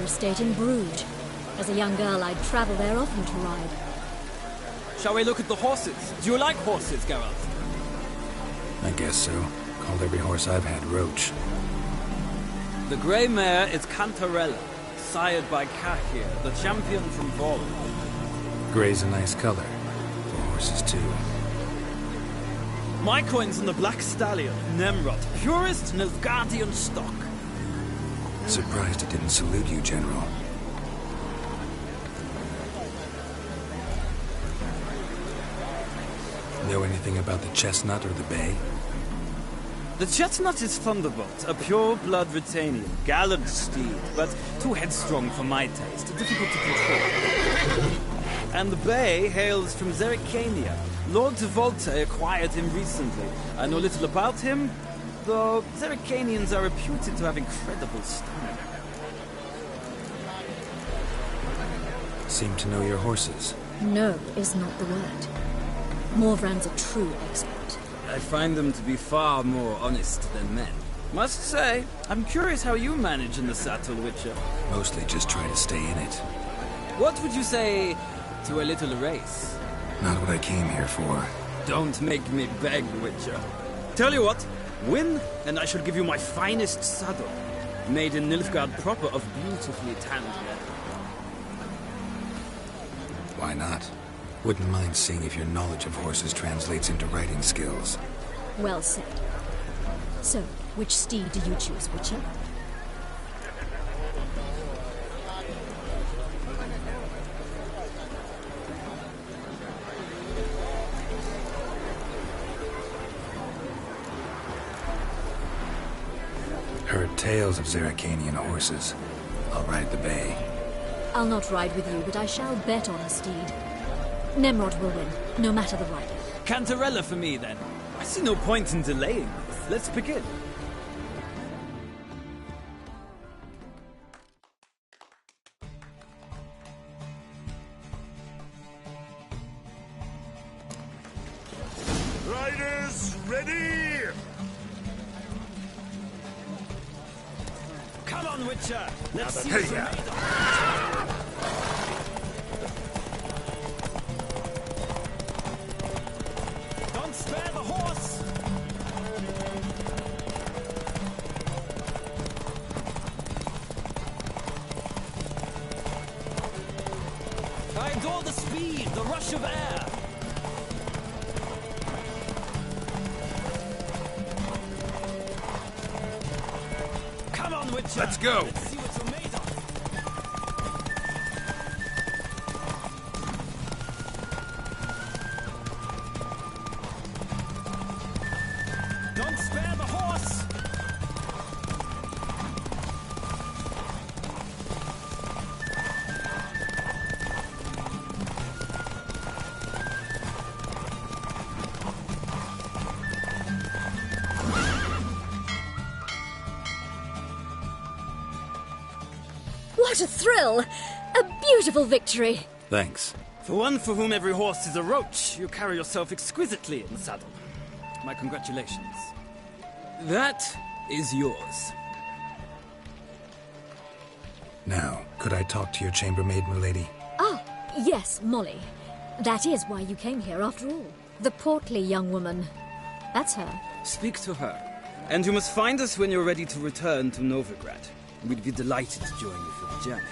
estate in Bruges. As a young girl, I'd travel there often to ride. Shall we look at the horses? Do you like horses, Geralt? I guess so. Called every horse I've had Roach. The grey mare is Cantarella, sired by Kahir, the champion from Vol. Grey's a nice color. For horses, too. My coin's on the black stallion, Nemrod, purest Nilfgaardian stock. Surprised it didn't salute you, General. Know anything about the chestnut or the bay? The chestnut is Thunderbolt, a pure-blood Britannian, gallant steed, but too headstrong for my taste, difficult to control. And the bay hails from Zerrikania. Lord de Volta acquired him recently. I know little about him, though Zerrikanians are reputed to have incredible stamina. Seem to know your horses. No is not the word. Morvran's a true expert. I find them to be far more honest than men. Must say, I'm curious how you manage in the saddle, Witcher. Mostly just try to stay in it. What would you say to a little race? Not what I came here for. Don't make me beg, Witcher. Tell you what, win, and I shall give you my finest saddle. Made in Nilfgaard proper of beautifully tanned leather. Why not? Wouldn't mind seeing if your knowledge of horses translates into riding skills. Well said. So, which steed do you choose, Witcher? Heard tales of Zerrikanian horses. I'll ride the bay. I'll not ride with you, but I shall bet on a steed. Nemrod will win, no matter the rider. Cantarella for me, then. I see no point in delaying this. Let's begin. Riders, ready! Come on, Witcher! Let's see Hey, what you're yeah. made of. Don't spare the horse! I adore the speed, the rush of air. Come on, Witcher! Let's go. Let's see what you're made of. Don't spare the horse! What a thrill! A beautiful victory! Thanks. For one for whom every horse is a roach, you carry yourself exquisitely in the saddle. My congratulations. That is yours. Now, could I talk to your chambermaid, milady? Ah, yes, Molly. That is why you came here after all. The portly young woman. That's her. Speak to her. And you must find us when you're ready to return to Novigrad. We'd be delighted to join you for the journey.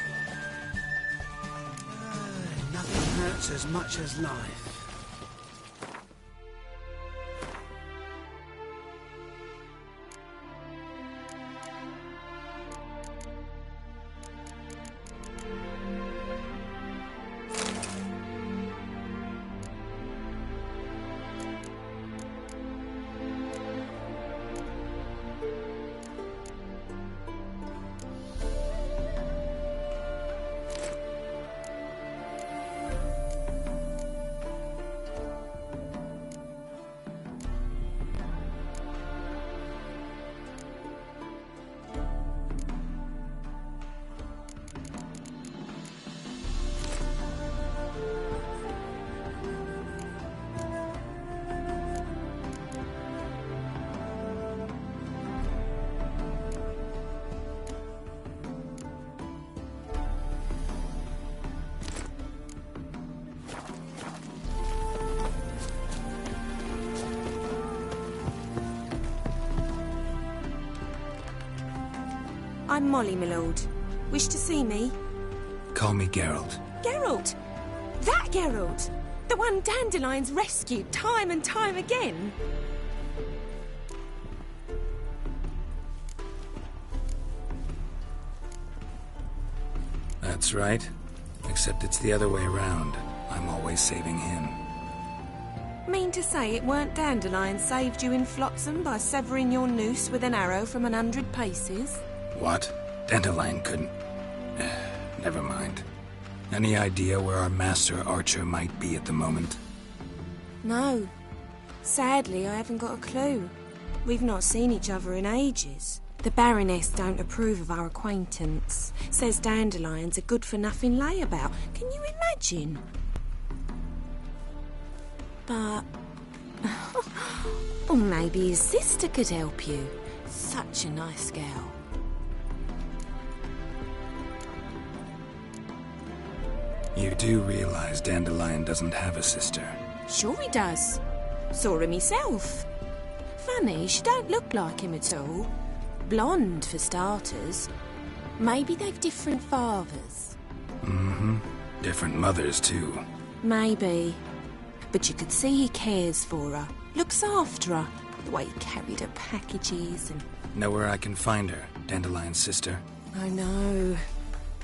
Nothing hurts as much as life. I'm Molly, my lord. Wish to see me? Call me Geralt. Geralt! That Geralt! The one Dandelion's rescued time and time again! That's right. Except it's the other way around. I'm always saving him. Mean to say it weren't Dandelion saved you in Flotsam by severing your noose with an arrow from 100 paces? What? Dandelion couldn't... Never mind. Any idea where our master archer might be at the moment? No. Sadly, I haven't got a clue. We've not seen each other in ages. The Baroness don't approve of our acquaintance. Says Dandelion's a good-for-nothing layabout. Can you imagine? But... or maybe his sister could help you. Such a nice girl. You do realize Dandelion doesn't have a sister? Sure he does. Saw him myself. Funny, she don't look like him at all. Blonde, for starters. Maybe they've different fathers. Mm-hmm. Different mothers, too. Maybe. But you could see he cares for her. Looks after her. The way he carried her packages and... Know where I can find her, Dandelion's sister? I know.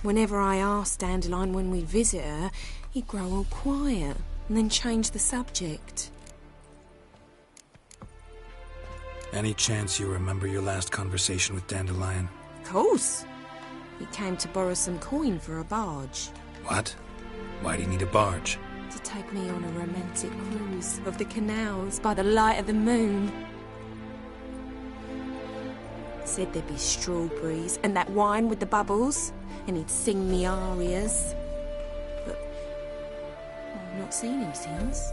Whenever I asked Dandelion when we'd visit her, he'd grow all quiet and then change the subject. Any chance you remember your last conversation with Dandelion? Of course. He came to borrow some coin for a barge. What? Why do you need a barge? To take me on a romantic cruise of the canals by the light of the moon. Said there'd be strawberries and that wine with the bubbles, and he'd sing me arias. But I've not seen him since.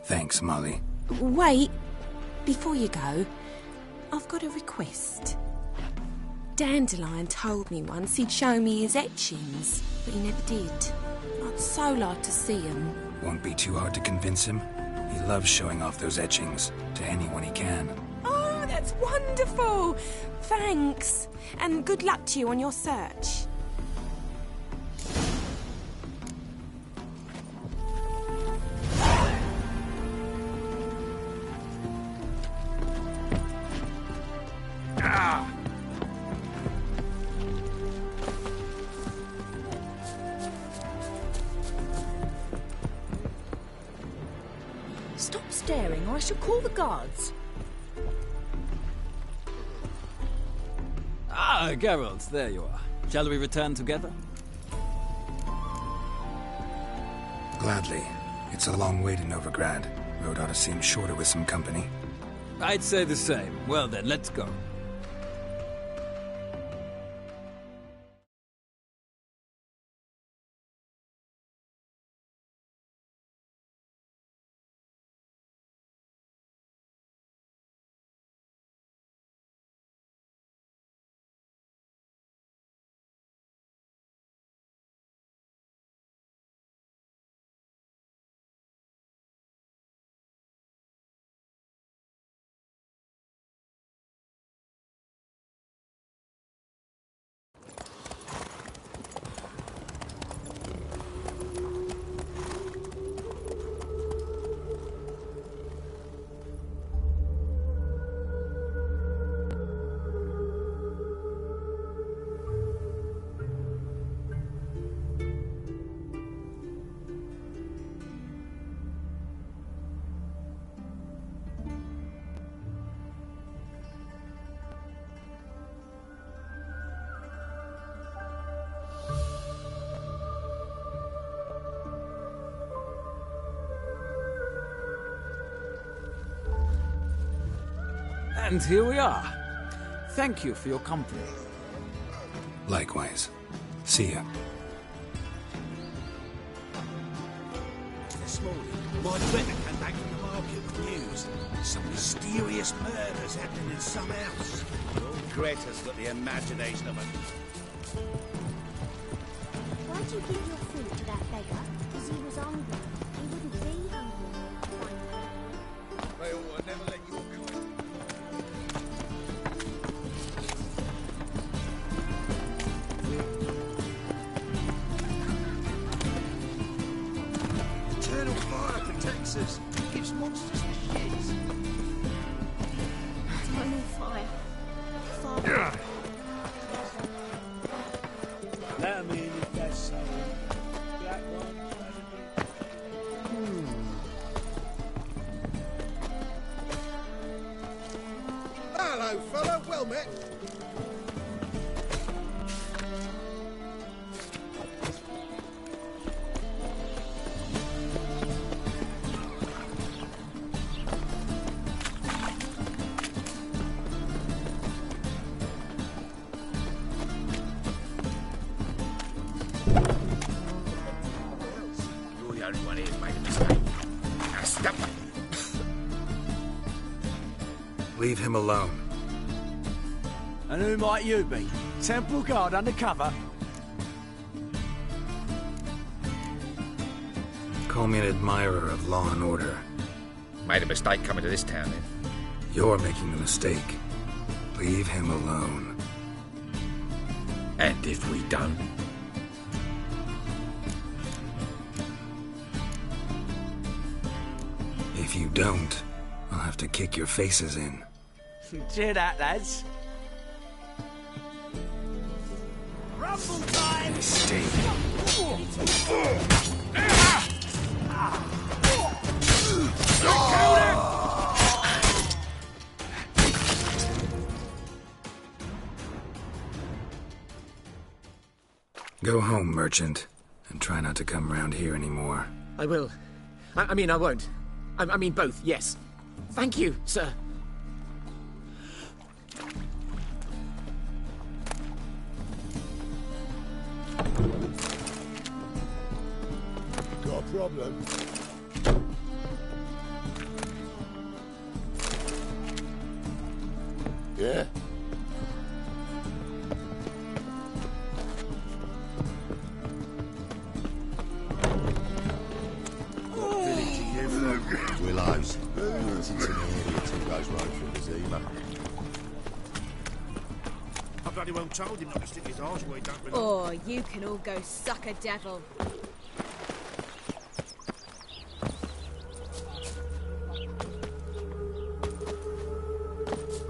Thanks, Molly. Wait, before you go, I've got a request. Dandelion told me once he'd show me his etchings, but he never did. I'd so like to see them. Won't be too hard to convince him. He loves showing off those etchings to anyone he can. Oh, that's wonderful! Thanks, and good luck to you on your search. Stop staring or I shall call the guards. Ah, Geralt, there you are. Shall we return together? Gladly. It's a long way to Novigrad. Road ought to seem shorter with some company. I'd say the same. Well then, let's go. And here we are. Thank you for your company. Likewise. See ya. This morning, my brother came back from the market with news. Some mysterious murders happening in some house. Old Greta's got the imagination of a... Why'd you give your food to that beggar? Because he was hungry. He wouldn't be hungry. May I never let you go. murders. Gives monsters the shits. I'm on fire. Let 'em in if that's so. Black one, Hello, fella. Well met. You're the only one here who made a mistake. Now stop it. Leave him alone. And who might you be? Temple Guard undercover? Call me an admirer of law and order. Made a mistake coming to this town, then. You're making the mistake. Leave him alone. And if we don't? If you don't, I'll have to kick your faces in. Cheer that, lads. Rumble time! Stay. Go home, merchant, and try not to come round here anymore. I will. I mean, I won't. I mean both, yes. Thank you, sir. Got a problem. Yeah? Willows. It's in the area till goes right through the Zima. I bloody well told him not to stick his arse where he don't belong. Oh, you can all go suck a devil.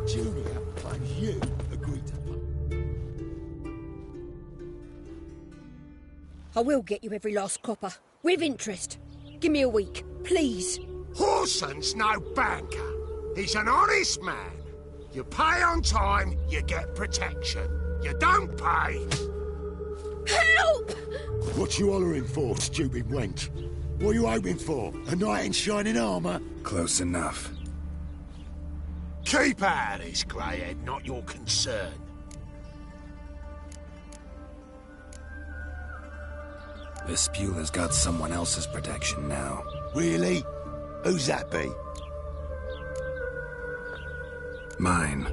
Julia, and you agreed to... I will get you every last copper. With interest. Give me a week, please. Horson's no banker. He's an honest man. You pay on time, you get protection. You don't pay. Help! What you hollering for, stupid wench? What are you hoping for? A knight in shining armour? Close enough. Keep out of this, greyhead, not your concern. Vespula's got someone else's protection now. Really? Who's that be? Mine.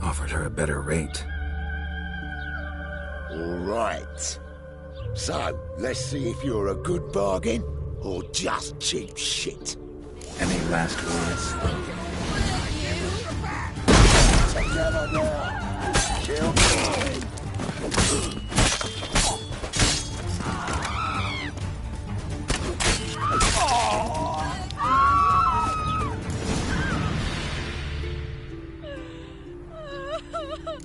Offered her a better rate. All right. So, let's see if you're a good bargain or just cheap shit. Any last words?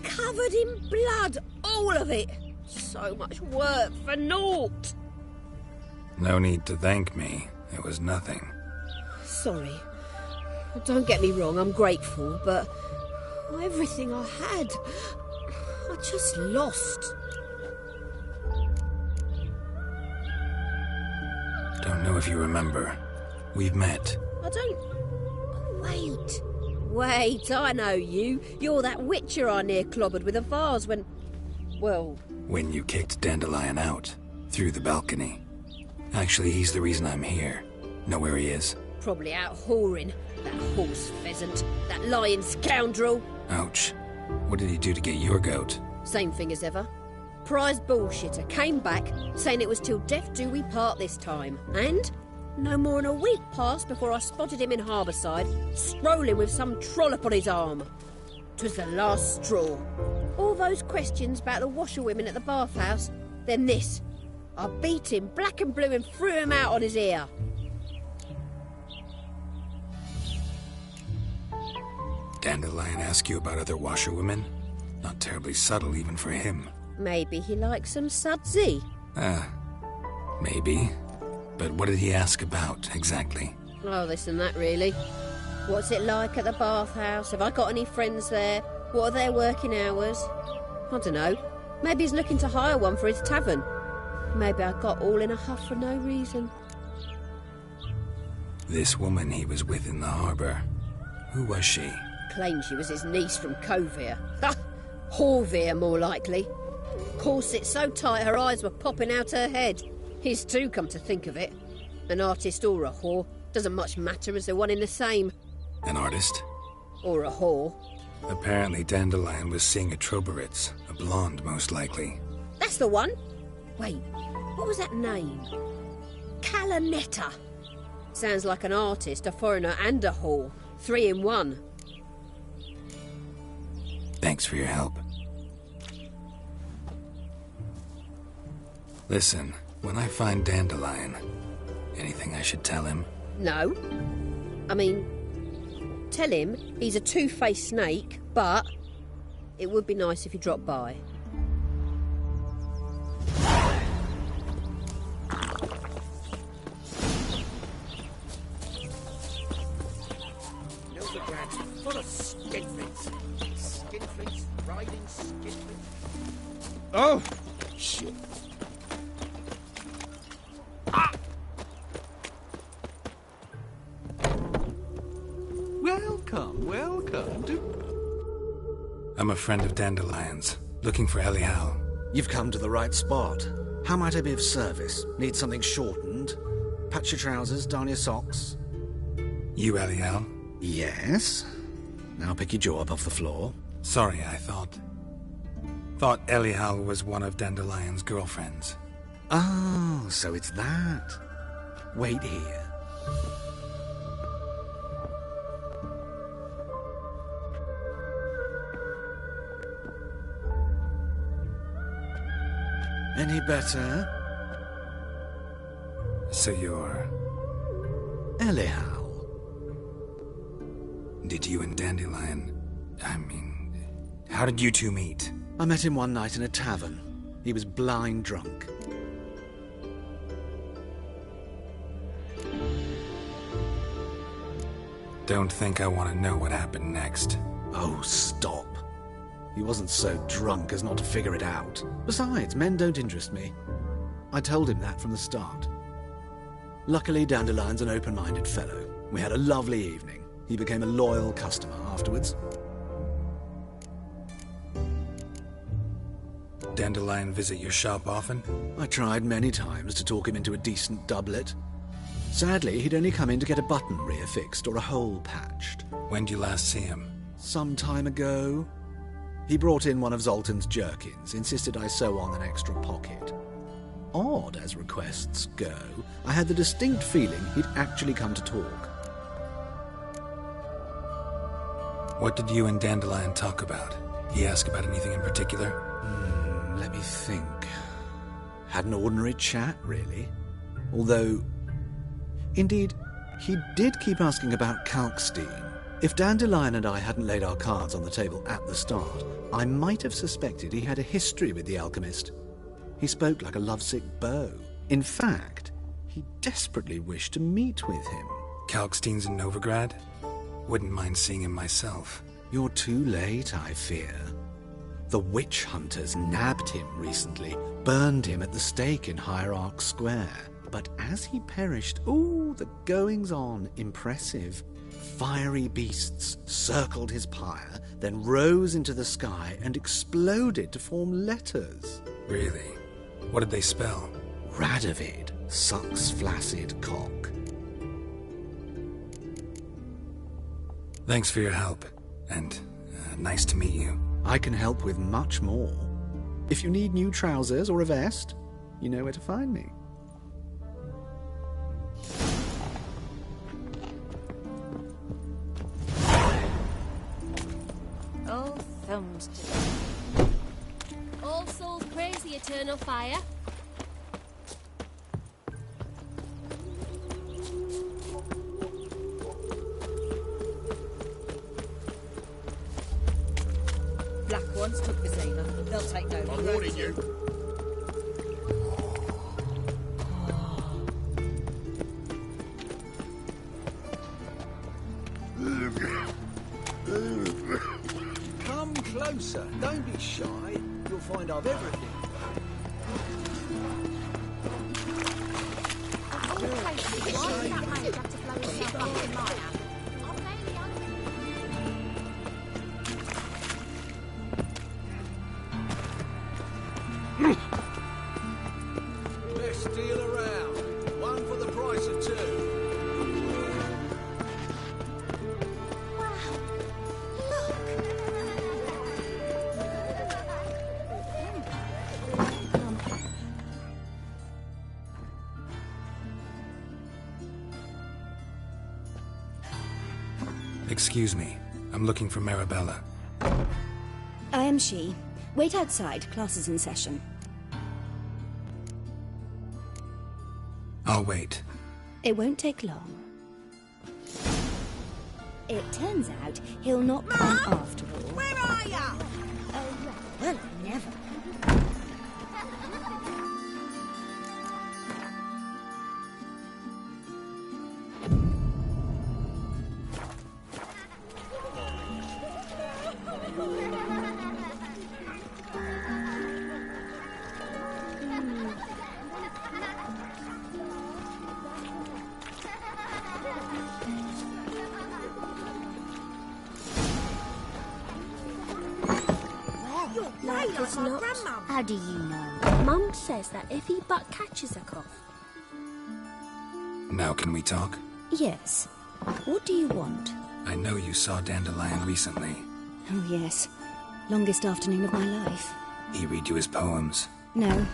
Covered in blood, all of it. So much work for naught. No need to thank me. It was nothing. Sorry. Don't get me wrong, I'm grateful, but everything I had, I just lost. Don't know if you remember. We've met. I don't... Oh, wait. Wait, I know you. You're that witcher I near clobbered with a vase when... Well... When you kicked Dandelion out. Through the balcony. Actually, he's the reason I'm here. Know where he is? Probably out whoring. That horse pheasant. That lying scoundrel. Ouch. What did he do to get your goat? Same thing as ever. Prize bullshitter came back, saying it was till death do we part this time. And no more than a week passed before I spotted him in Harbourside, strolling with some trollop on his arm. 'Twas the last straw. All those questions about the washerwomen at the bathhouse, then this. I beat him black and blue and threw him out on his ear. Dandelion ask you about other washerwomen? Not terribly subtle even for him. Maybe he likes some sudsy. Maybe. But what did he ask about, exactly? Oh, this and that, really. What's it like at the bathhouse? Have I got any friends there? What are their working hours? I don't know. Maybe he's looking to hire one for his tavern. Maybe I got all in a huff for no reason. This woman he was with in the harbour. Who was she? Claimed she was his niece from Covere. Ha! Horvere, more likely. Corset so tight her eyes were popping out her head. His too, come to think of it. An artist or a whore. Doesn't much matter as they're one in the same. An artist? Or a whore. Apparently Dandelion was seeing a Troberitz, a blonde most likely. That's the one. Wait, what was that name? Calanetta. Sounds like an artist, a foreigner and a whore. 3 in 1. Thanks for your help. Listen, when I find Dandelion, anything I should tell him? No. I mean, tell him he's a two-faced snake, but it would be nice if he dropped by. Novigrad, full of skinflints. Skinflints, riding skinflints. Oh! Shit. Welcome. I'm a friend of Dandelion's, looking for Elihal. You've come to the right spot. How might I be of service? Need something shortened? Patch your trousers, darn your socks. You Elihal? Yes. Now pick your jaw up off the floor. Sorry, I thought Elihal was one of Dandelion's girlfriends. Oh, so it's that. Wait here. Any better? So you're... Elihal. Did you and Dandelion... how did you two meet? I met him one night in a tavern. He was blind drunk. Don't think I want to know what happened next. Oh, stop. He wasn't so drunk as not to figure it out. Besides, men don't interest me. I told him that from the start. Luckily, Dandelion's an open-minded fellow. We had a lovely evening. He became a loyal customer afterwards. Dandelion visit your shop often? I tried many times to talk him into a decent doublet. Sadly, he'd only come in to get a button reaffixed or a hole patched. When did you last see him? Some time ago. He brought in one of Zoltan's jerkins, insisted I sew on an extra pocket. Odd as requests go, I had the distinct feeling he'd actually come to talk. What did you and Dandelion talk about? He ask about anything in particular? Let me think. Had an ordinary chat, really. Although, indeed, he did keep asking about Kalkstein. If Dandelion and I hadn't laid our cards on the table at the start, I might have suspected he had a history with the alchemist. He spoke like a lovesick beau. In fact, he desperately wished to meet with him. Kalkstein's in Novigrad? Wouldn't mind seeing him myself. You're too late, I fear. The witch hunters nabbed him recently, burned him at the stake in Hierarch Square. But as he perished, the goings-on, impressive. Fiery beasts circled his pyre, then rose into the sky and exploded to form letters. Really? What did they spell? Radovid, sucks flaccid cock. Thanks for your help, and nice to meet you. I can help with much more. If you need new trousers or a vest, you know where to find me. Oh, thumbs today. All souls praise the eternal fire. take no I'm warning you. Come closer. Don't be shy. You'll find I've everything. Best deal around. One for the price of two. Excuse me. I'm looking for Marabella. I am she. Wait outside. Class is in session. I'll wait. It won't take long. It turns out he'll not come after all. Where are ya? Oh, well, never. Like as not. How do you know? Mum says that if he but catches a cough. Now can we talk? Yes. What do you want? I know you saw Dandelion recently. Oh, yes. Longest afternoon of my life. He read you his poems. No.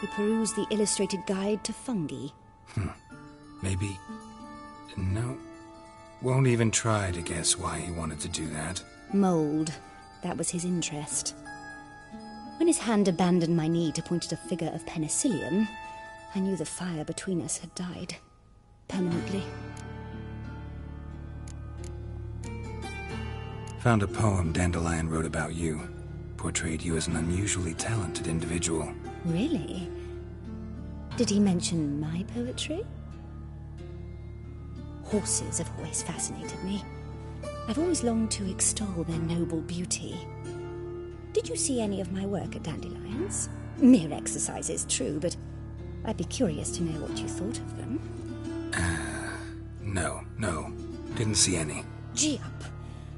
He perused the illustrated guide to fungi. Maybe... No. Won't even try to guess why he wanted to do that. Mould. That was his interest. When his hand abandoned my knee to point at a figure of penicillium, I knew the fire between us had died. Permanently. Found a poem Dandelion wrote about you. Portrayed you as an unusually talented individual. Really? Did he mention my poetry? Horses have always fascinated me. I've always longed to extol their noble beauty. Did you see any of my work at Dandelion's? Mere exercises, true, but I'd be curious to know what you thought of them. No. Didn't see any. Gee up!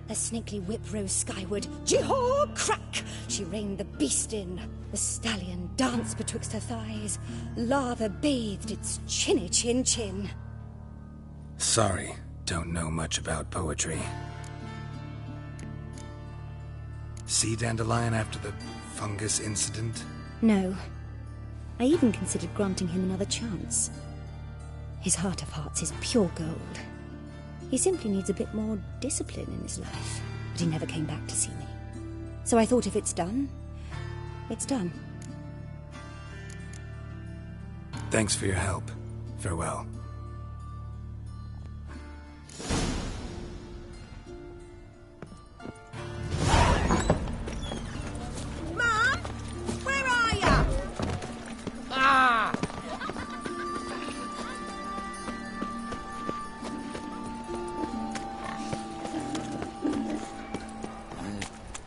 A snakely whip rose skyward. Gee-haw! Crack! She reined the beast in. The stallion danced betwixt her thighs. Lather bathed its chinny chin. Sorry, don't know much about poetry. See Dandelion after the fungus incident? No. I even considered granting him another chance. His heart of hearts is pure gold. He simply needs a bit more discipline in his life. But he never came back to see me. So I thought if it's done, it's done. Thanks for your help. Farewell. Mum? Where are ya? Ah!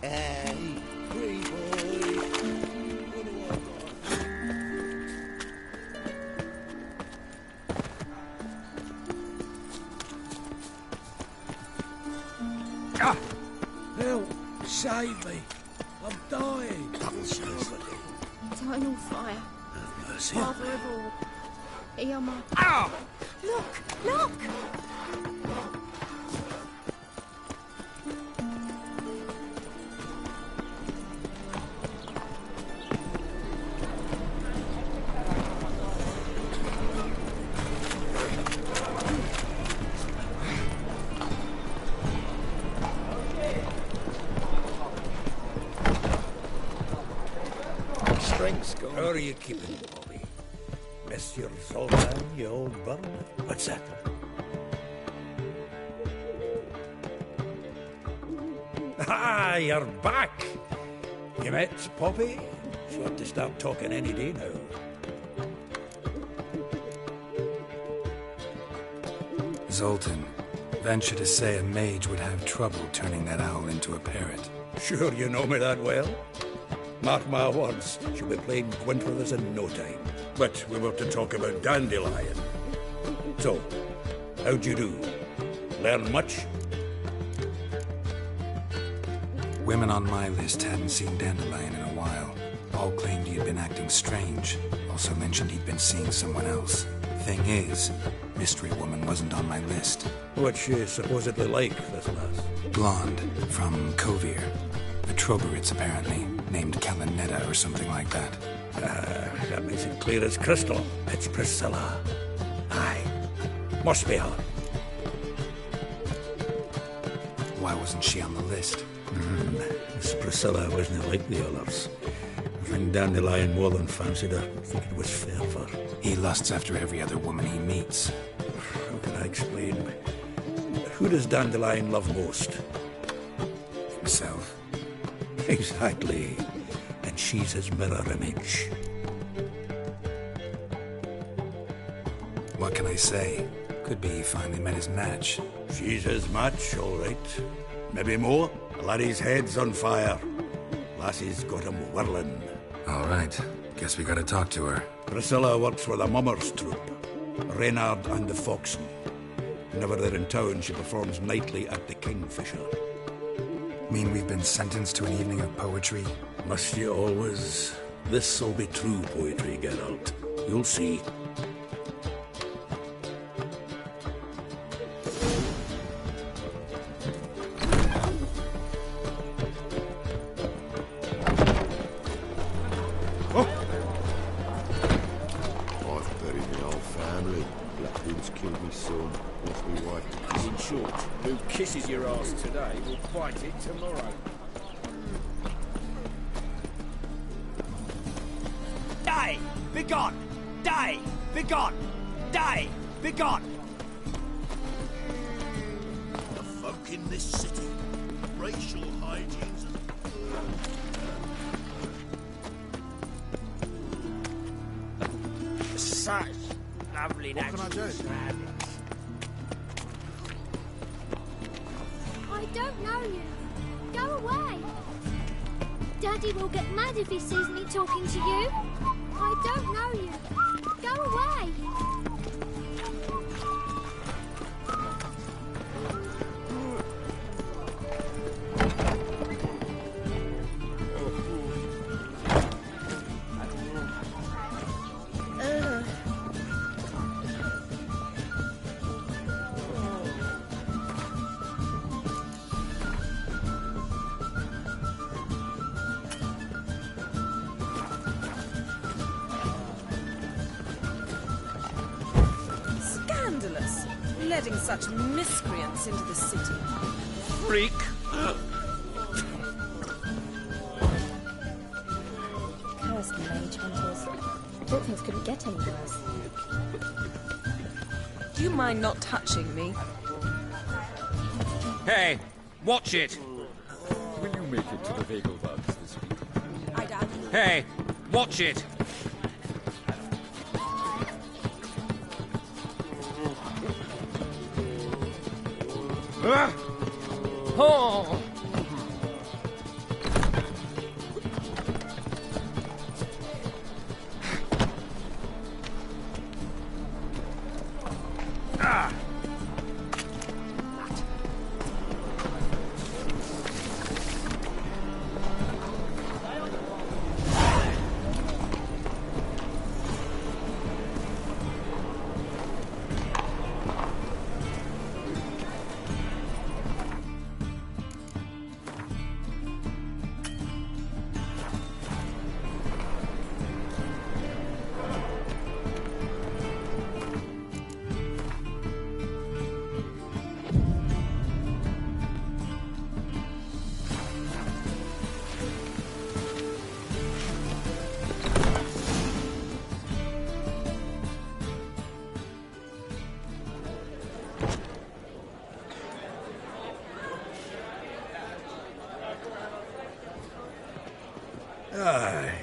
Hey, free boy. Ah! Help! Save me! I'm dying! Eternal fire. Have mercy. Father of all. Hear my... Ow! Look! Strength's gone. How are you keeping, Bobby? Miss your Zoltan, you old bird? What's that? Ah, you're back! You met Poppy? She ought to start talking any day now. Zoltan, venture to say a mage would have trouble turning that owl into a parrot. Sure you know me that well? Mark my words, she'll be playing Gwent with us in no time. But we were to talk about Dandelion. So, how'd you do? Learn much? Women on my list hadn't seen Dandelion in a while. All claimed he had been acting strange. Also mentioned he'd been seeing someone else. Thing is, Mystery Woman wasn't on my list. What's she supposedly like, this lass? Blonde, from Kovir. A Troberitz, apparently, named Kalinetta or something like that. That makes it clear as crystal. It's Priscilla. Aye. Must be her. Why wasn't she on the list? This Priscilla wasn't like the others. I think Dandelion more than fancied her. I think it was fair for her. He lusts after every other woman he meets. How can I explain? Who does Dandelion love most? Himself. Exactly. And she's his mirror image. What can I say? Could be he finally met his match. She's his match, all right. Maybe more. The laddie's head's on fire. Lassie's got him whirling. All right. Guess we gotta talk to her. Priscilla works for the Mummers troupe. Reynard and the Foxen. Whenever they're in town, she performs nightly at the Kingfisher. Mean we've been sentenced to an evening of poetry? Must you always? This'll be true poetry, Geralt. You'll see. Kisses your ass today, will bite it tomorrow. Die! Begone! Die! Begone! Die! Begone! The folk in this city, racial hygiene's... Such lovely natural surroundings. I don't know you. Go away. Daddy will get mad if he sees me talking to you. I don't know you. Go away. Letting such miscreants into the city. Freak! Curse the mage hunters. I thought things couldn't get any worse. Do you mind not touching me? Hey, watch it! Will you make it to the Vegelbugs this week? I doubt. Hey, watch it! Oh! Ah!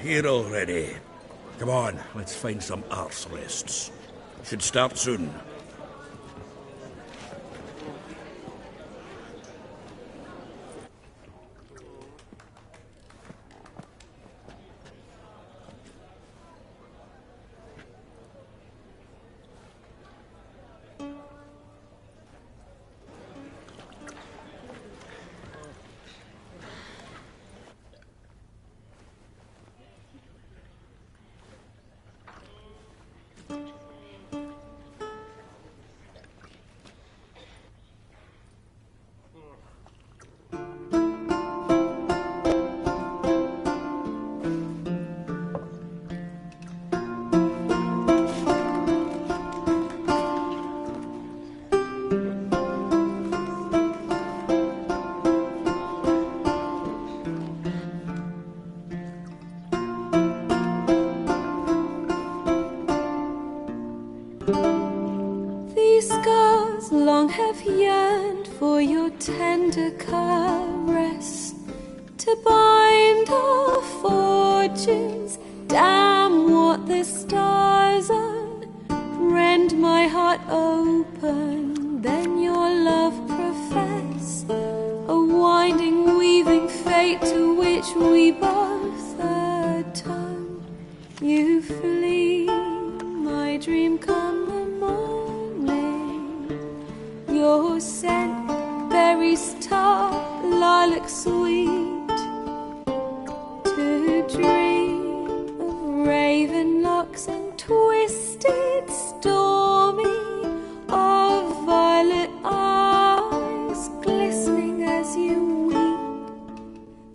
here already. Come on, let's find some arse rests. Should start soon. Long have yearned for your tender caress, to bind our fortunes. Damn what the stars are. Rend my heart open, then your love profess. A winding, weaving fate to which we both atone. You flee, my dream come the morning. Your scent, berries tart, lilac sweet. To dream of raven locks and twisted, stormy, of violet eyes glistening as you weep.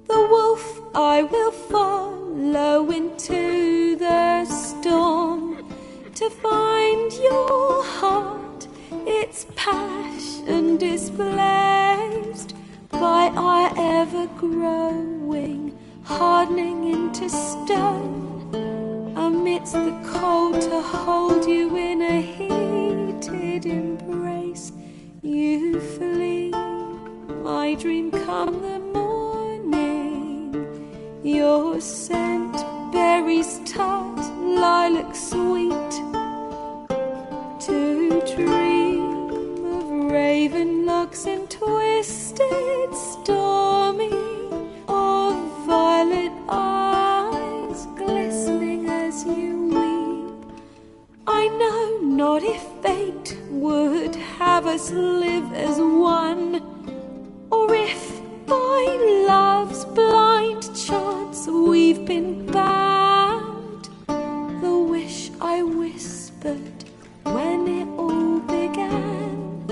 The wolf I will follow into the storm, to find your heart, its passion displaced by our ever-growing, hardening into stone, amidst the cold to hold you in a heated embrace. You flee, my dream come the morning. Your scent, berries tart, lilac sweet. To dream of raven locks and twisted, stormy, of violet eyes glistening as you weep. I know not if fate would have us live as one, or if by love's blind chance we've been bound. The wish I whispered when it all began,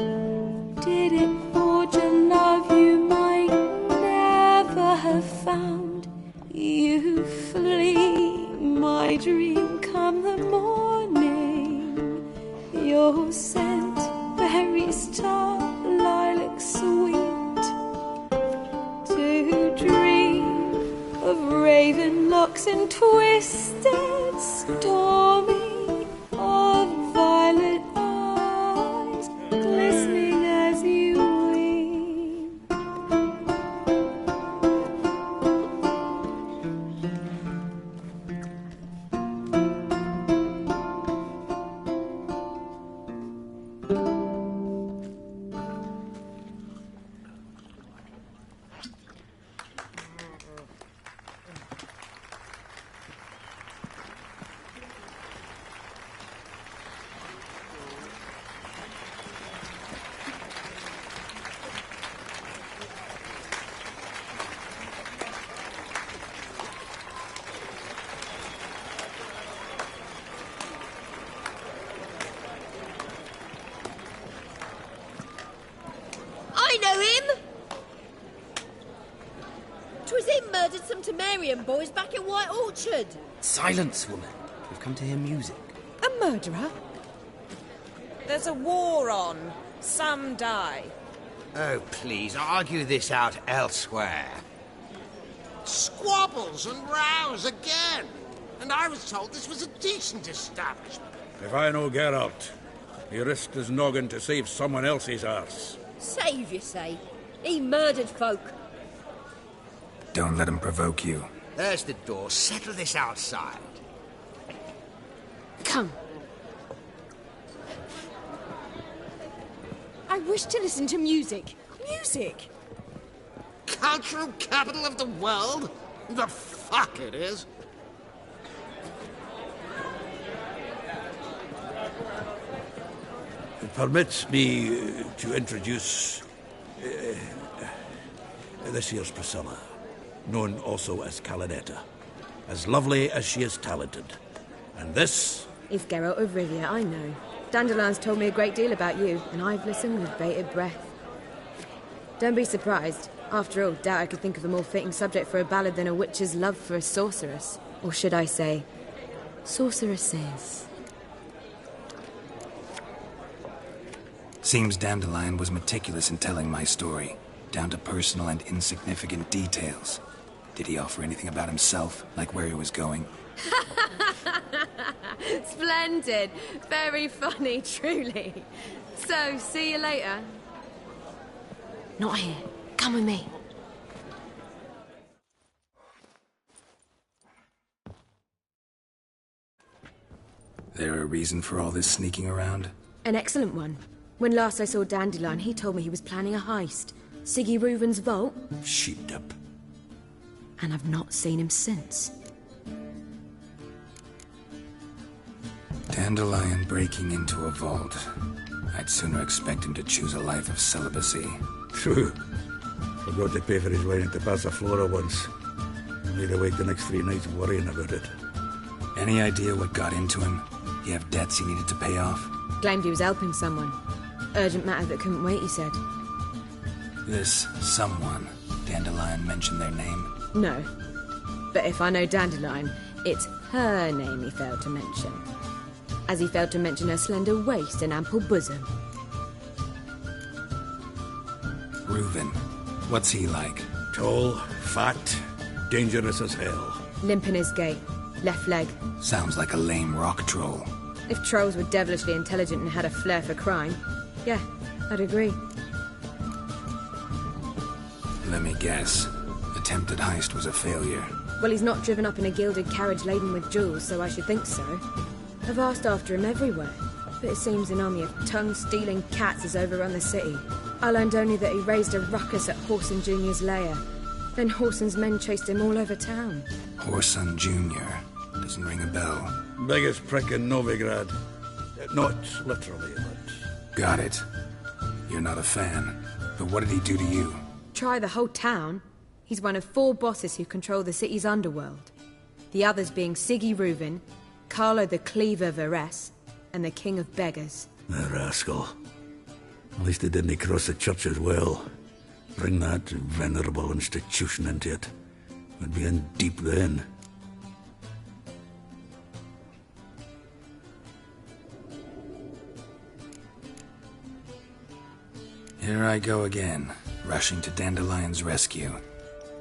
did it forge a love you might never have found? You flee, my dream come the morning. Your scent, berries tart, lilac sweet. To dream of raven locks and twisted, stormy, of violet eyes glistening as you weep. I know him! 'Twas him murdered some Temerian boys back in White Orchard. Silence, woman. We've come to hear music. A murderer? There's a war on. Some die. Oh, please, argue this out elsewhere. Squabbles and rows again. And I was told this was a decent establishment. If I know Geralt, he risked his noggin to save someone else's arse. Save, you say? He murdered folk. Don't let him provoke you. There's the door. Settle this outside. Come. I wish to listen to music. Music! Cultural capital of the world? The fuck it is. It permits me to introduce this here's Priscilla, known also as Calinetta. As lovely as she is talented. And this... It's Geralt of Rivia, I know. Dandelion's told me a great deal about you, and I've listened with bated breath. Don't be surprised. After all, doubt I could think of a more fitting subject for a ballad than a witch's love for a sorceress. Or should I say, sorceresses. Seems Dandelion was meticulous in telling my story, down to personal and insignificant details. Did he offer anything about himself, like where he was going? Splendid. Very funny, truly. So, see you later. Not here. Come with me. There a reason for all this sneaking around? An excellent one. When last I saw Dandelion, he told me he was planning a heist. Siggy Reuven's vault. Sheep-dip. And I've not seen him since. Dandelion breaking into a vault. I'd sooner expect him to choose a life of celibacy. True. Forgot to pay for his wedding to Passiflora once. Made awake the next 3 nights worrying about it. Any idea what got into him? He have debts he needed to pay off? Claimed he was helping someone. Urgent matter that couldn't wait, he said. This someone, Dandelion mentioned their name? No. But if I know Dandelion, it's her name he failed to mention. As he failed to mention her slender waist and ample bosom. Reuven. What's he like? Tall, fat, dangerous as hell. Limp in his gait. Left leg. Sounds like a lame rock troll. If trolls were devilishly intelligent and had a flair for crime, yeah, I'd agree. Let me guess. Attempted heist was a failure. Well, he's not driven up in a gilded carriage laden with jewels, so I should think so. I've asked after him everywhere, but it seems an army of tongue-stealing cats has overrun the city. I learned only that he raised a ruckus at Whoreson Jr.'s lair. Then Whoreson's men chased him all over town. Whoreson Jr. Doesn't ring a bell. Biggest prick in Novigrad. Not literally, but... Got it. You're not a fan. But what did he do to you? Try the whole town. He's one of 4 bosses who control the city's underworld. The others being Siggy Reuven, Carlo the Cleaver Varese, and the King of Beggars. The rascal. At least they didn't cross the church as well. Bring that venerable institution into it. We'd be in deep then. Here I go again, rushing to Dandelion's rescue.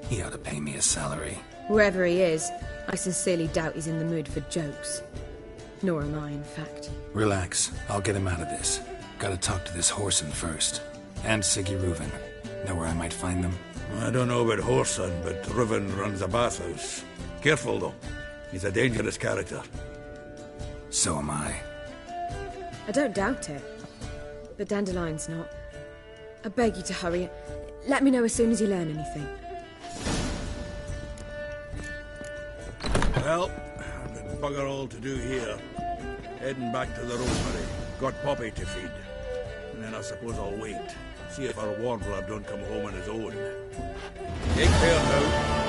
He ought to pay me a salary. Whoever he is, I sincerely doubt he's in the mood for jokes. Nor am I, in fact. Relax, I'll get him out of this. Gotta talk to this Whoreson first. And Siggy Reuven. Know where I might find them? I don't know about Whoreson, but Reuven runs a bathhouse. Careful, though. He's a dangerous character. So am I. I don't doubt it. But Dandelion's not. I beg you to hurry. Let me know as soon as you learn anything. Well, I've got bugger all to do here. Heading back to the rosemary. Got Poppy to feed. And then I suppose I'll wait. See if our warbler don't come home on his own. Take care now.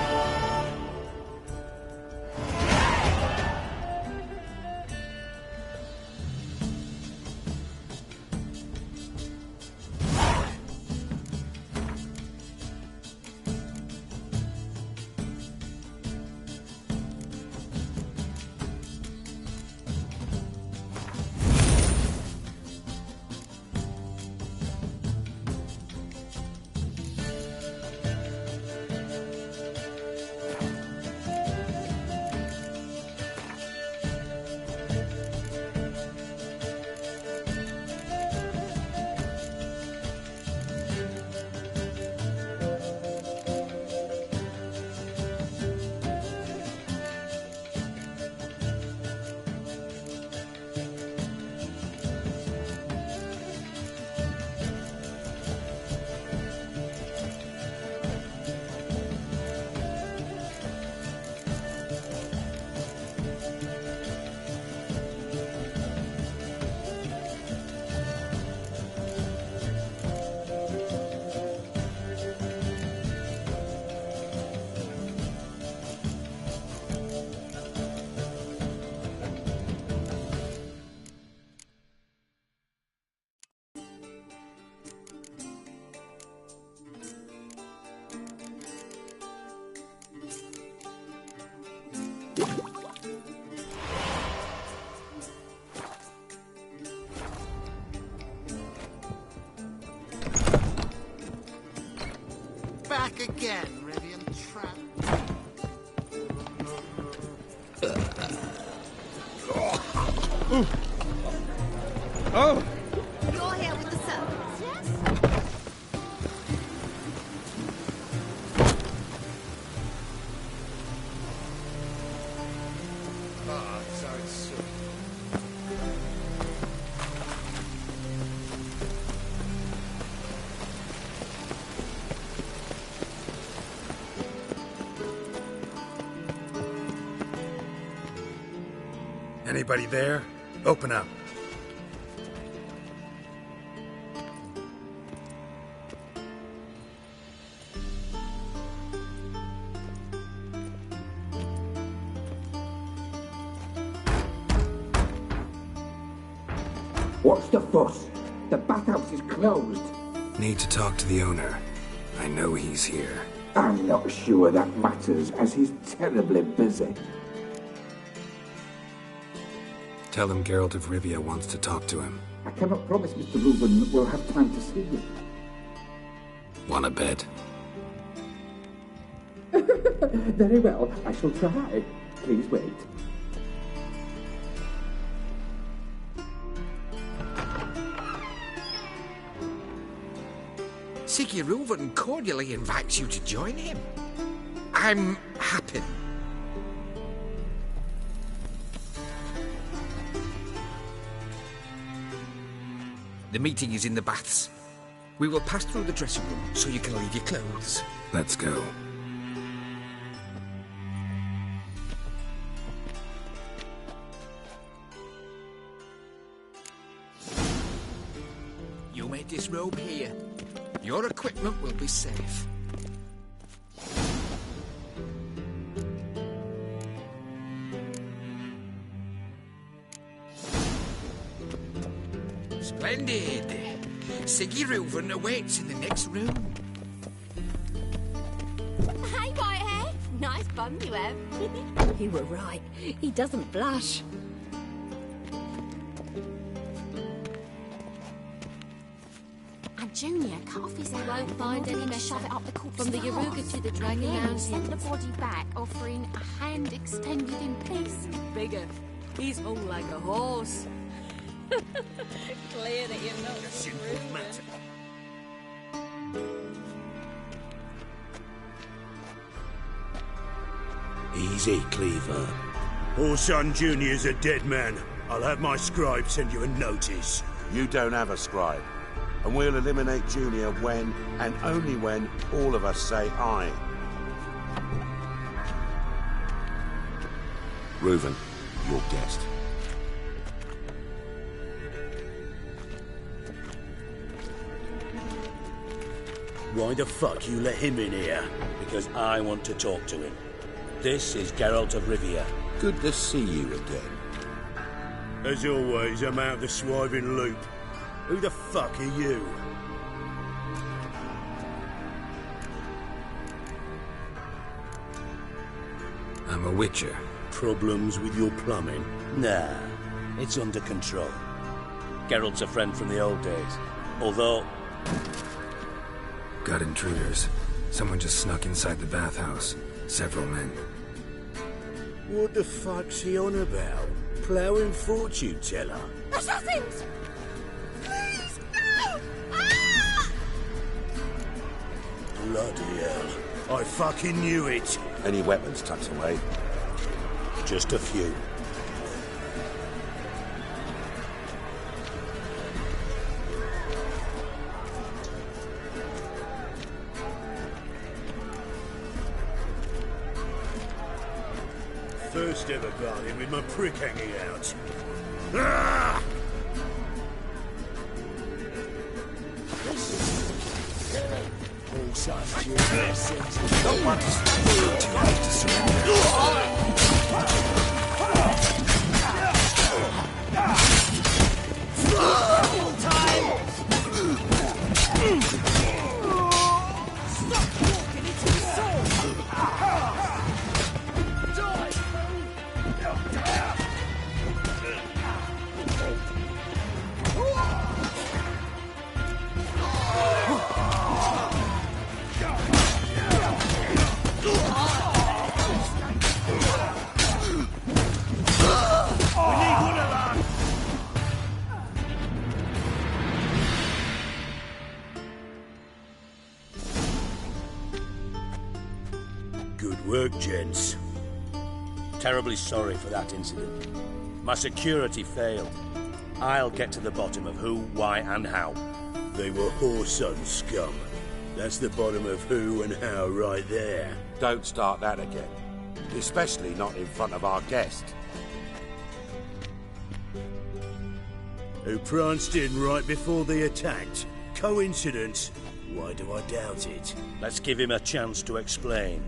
Oh! You're here with the servants, yes? Ah, so it's... Anybody there? Open up. What's the fuss? The bathhouse is closed. Need to talk to the owner. I know he's here. I'm not sure that matters, as he's terribly busy. Tell him Geralt of Rivia wants to talk to him. I cannot promise Mr. Reuben will have time to see you. Wanna bet? Very well, I shall try. Please wait. Siggy Reuven cordially invites you to join him. I'm happy. The meeting is in the baths. We will pass through the dressing room so you can leave your clothes. Let's go. You may disrobe here. Your equipment will be safe. Splendid. Siggy Reuven awaits in the next room. Hey, Whitehead. Nice bum you have. You were right. He doesn't blush. And Junior cut off his They hand. won't find any and better. shove it up the corpse's From the Yaruga arse. to the Dragon And then Mountains. sent the body back, offering a hand extended in peace. Bigger. He's hung like a horse. Clear that you're not A simple matter. Easy, Cleaver. Orson Jr.'s a dead man. I'll have my scribe send you a notice. You don't have a scribe. And we'll eliminate Junior when, and only when, all of us say aye. Reuven, your guest. Why the fuck you let him in here? Because I want to talk to him. This is Geralt of Rivia. Good to see you again. As always, I'm out of the swiving loop. Who the fuck are you? I'm a witcher. Problems with your plumbing? Nah, it's under control. Geralt's a friend from the old days. Although... Got intruders. Someone just snuck inside the bathhouse. Several men. What the fuck's he on about? Ploughing fortune teller? Assassins! Please, no! Ah! Bloody hell. I fucking knew it. Any weapons tucked away? Just a few. First ever guardian with my prick hanging out. Ah! No one is too late to surrender. work, gents. Terribly sorry for that incident. My security failed. I'll get to the bottom of who, why, and how. They were whoreson scum. That's the bottom of who and how right there. Don't start that again. Especially not in front of our guest. Who pranced in right before they attacked. Coincidence? Why do I doubt it? Let's give him a chance to explain.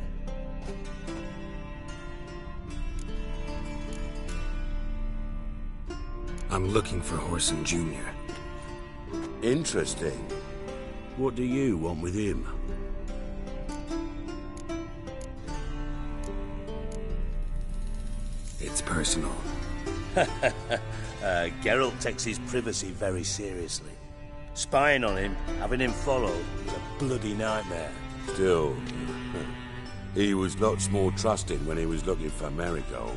I'm looking for Whoreson Jr. Interesting. What do you want with him? It's personal. Geralt takes his privacy very seriously. Spying on him, having him followed, is a bloody nightmare. Still, he was lots more trusting when he was looking for Marigold.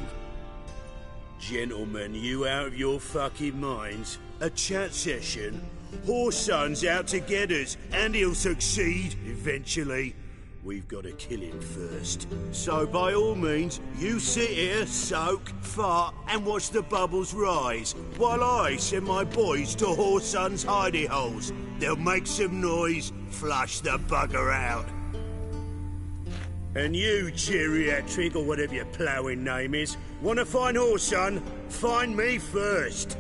Gentlemen, you out of your fucking minds? A chat session? Whoreson's out to get us, and he'll succeed, eventually. We've got to kill him first. So by all means, you sit here, soak, fart, and watch the bubbles rise, while I send my boys to Whoreson's hidey holes. They'll make some noise, flush the bugger out. And you, geriatric, or whatever your ploughing name is, want to find Whoreson? Find me first.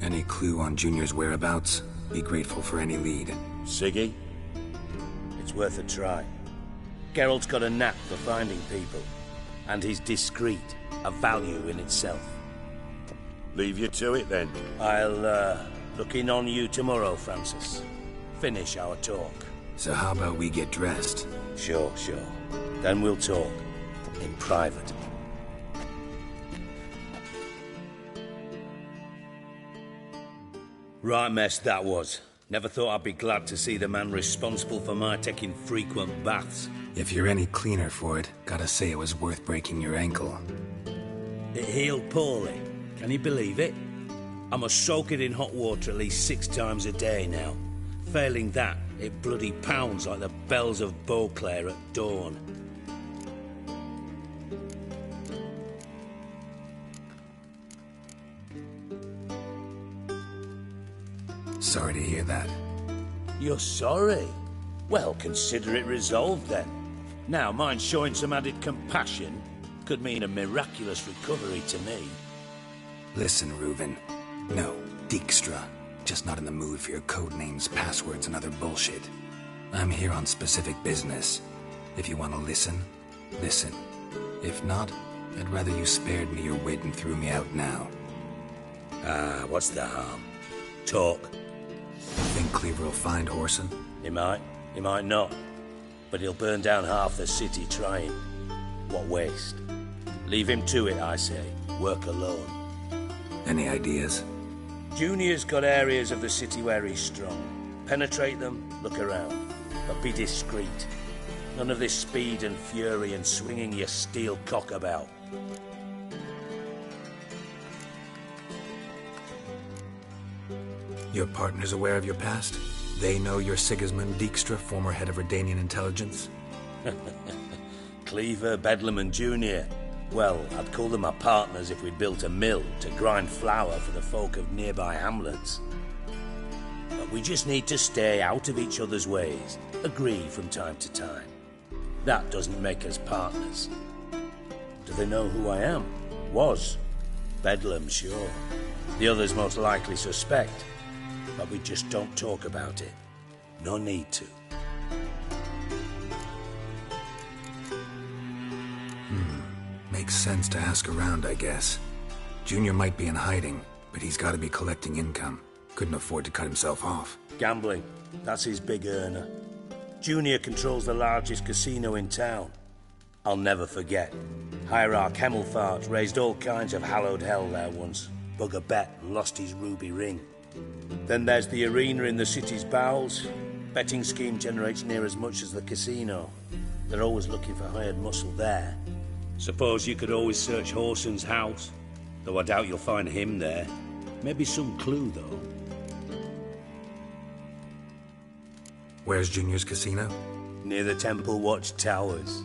Any clue on Junior's whereabouts? Be grateful for any lead. Siggy? It's worth a try. Geralt's got a knack for finding people. And he's discreet, a value in itself. Leave you to it, then. I'll, look in on you tomorrow, Francis. Finish our talk. So how about we get dressed? Sure. Then we'll talk. In private. Right mess that was. Never thought I'd be glad to see the man responsible for my taking frequent baths. If you're any cleaner for it, gotta say it was worth breaking your ankle. It healed poorly. Can you believe it? I must soak it in hot water at least 6 times a day now. Failing that, it bloody pounds like the bells of Beauclair at dawn. Sorry to hear that. You're sorry? Well, consider it resolved then. Now, mind showing some added compassion could mean a miraculous recovery to me. Listen, Reuven. No, Dijkstra. Just not in the mood for your code names, passwords, and other bullshit. I'm here on specific business. If you want to listen, listen. If not, I'd rather you spared me your wit and threw me out now. What's the harm? Talk. Think Cleaver will find Whoreson? He might not. But he'll burn down half the city trying. What waste. Leave him to it, I say. Work alone. Any ideas? Junior's got areas of the city where he's strong. Penetrate them, look around. But be discreet. None of this speed and fury and swinging your steel cock about. Your partner's aware of your past? They know you're Sigismund Dijkstra, former head of Redanian intelligence? Cleaver, Bedlam and Junior. Well, I'd call them my partners if we'd built a mill to grind flour for the folk of nearby hamlets. But we just need to stay out of each other's ways, agree from time to time. That doesn't make us partners. Do they know who I am? Was. Bedlam, sure. The others most likely suspect. But we just don't talk about it. No need to. Makes sense to ask around, I guess. Junior might be in hiding, but he's got to be collecting income. Couldn't afford to cut himself off. Gambling. That's his big earner. Junior controls the largest casino in town. I'll never forget. Hierarch Hemmelfart raised all kinds of hallowed hell there once. Bugger bet and lost his ruby ring. Then there's the arena in the city's bowels. Betting scheme generates near as much as the casino. They're always looking for hired muscle there. Suppose you could always search Whoreson's house, though I doubt you'll find him there. Maybe some clue, though. Where's Junior's casino? Near the Temple Watch Towers.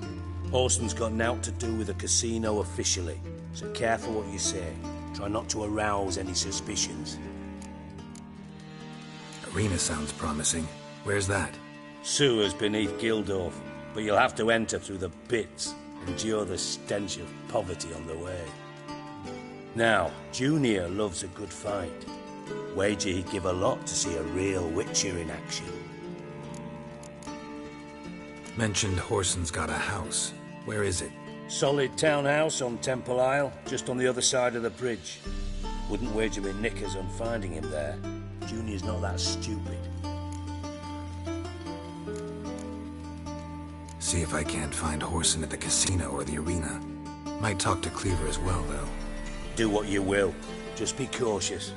Horston's got naught to do with the casino officially, so careful what you say. Try not to arouse any suspicions. Arena sounds promising. Where's that? Sewers beneath Gildorf, but you'll have to enter through the pits, endure the stench of poverty on the way. Now, Junior loves a good fight. Wager he'd give a lot to see a real Witcher in action. Mentioned Horson's got a house. Where is it? Solid townhouse on Temple Isle, just on the other side of the bridge. Wouldn't wager me knickers on finding him there. Junior's not that stupid. See if I can't find Horson at the casino or the arena. Might talk to Cleaver as well, though. Do what you will. Just be cautious.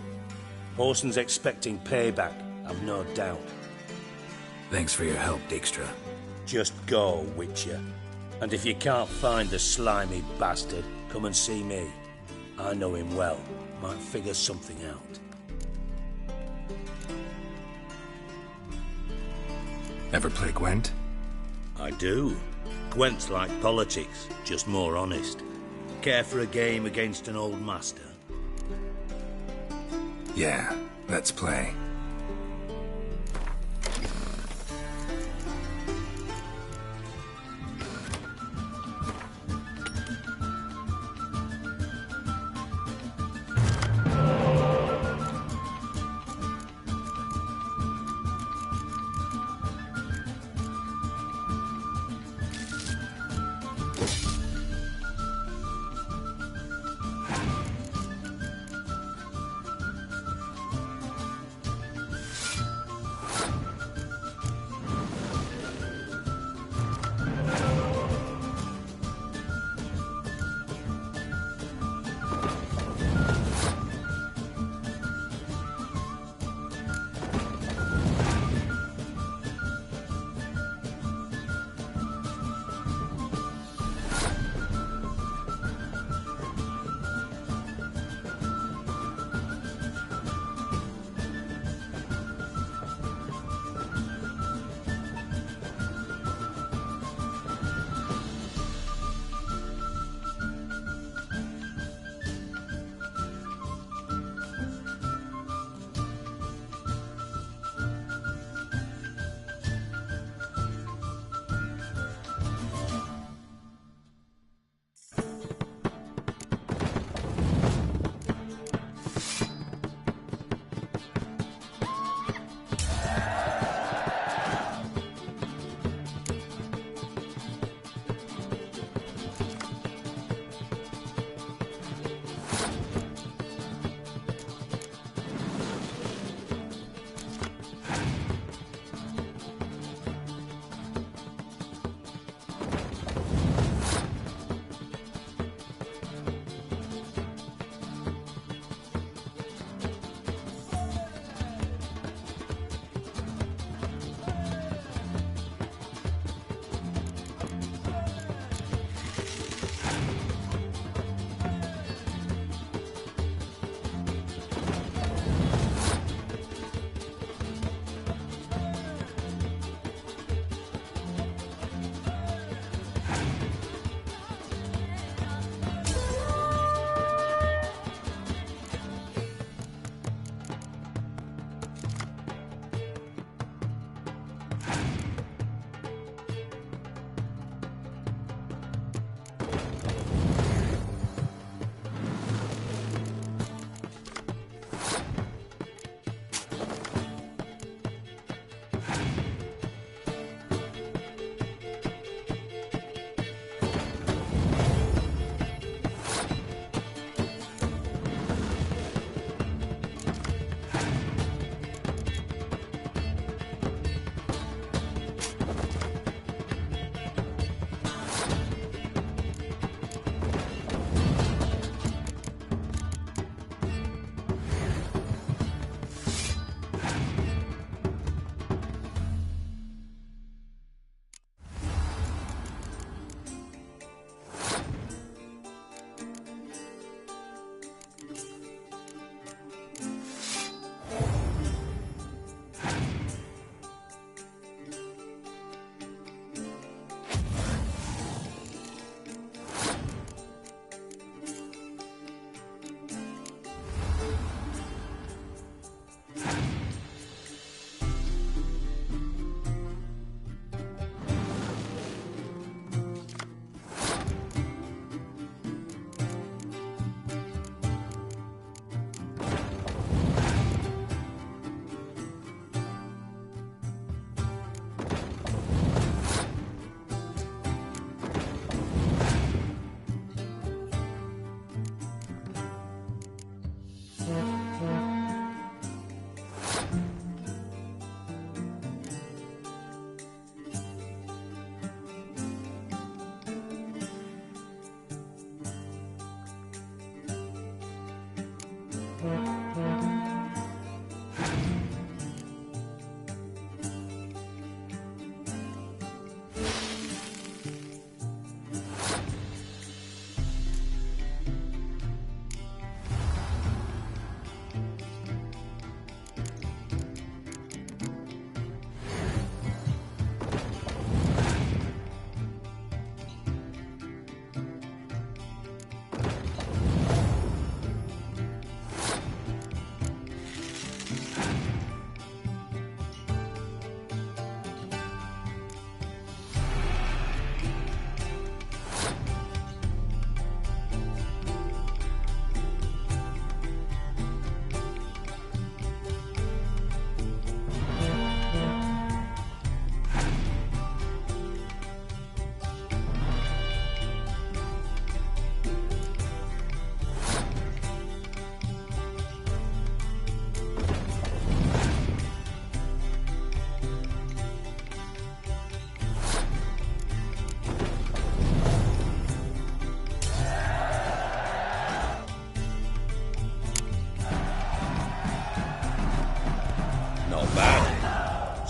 Horson's expecting payback, I've no doubt. Thanks for your help, Dijkstra. Just go, Witcher. And if you can't find the slimy bastard, come and see me. I know him well. Might figure something out. Ever play Gwent? I do. Gwent's like politics, just more honest. Care for a game against an old master? Yeah, let's play.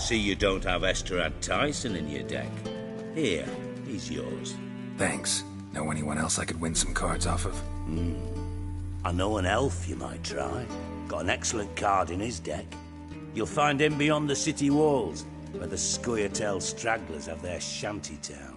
see you don't have Estrad Tyson in your deck. Here, he's yours. Thanks. Know anyone else I could win some cards off of? I know an elf you might try. Got an excellent card in his deck. You'll find him beyond the city walls, where the Scoia'tael stragglers have their shanty town.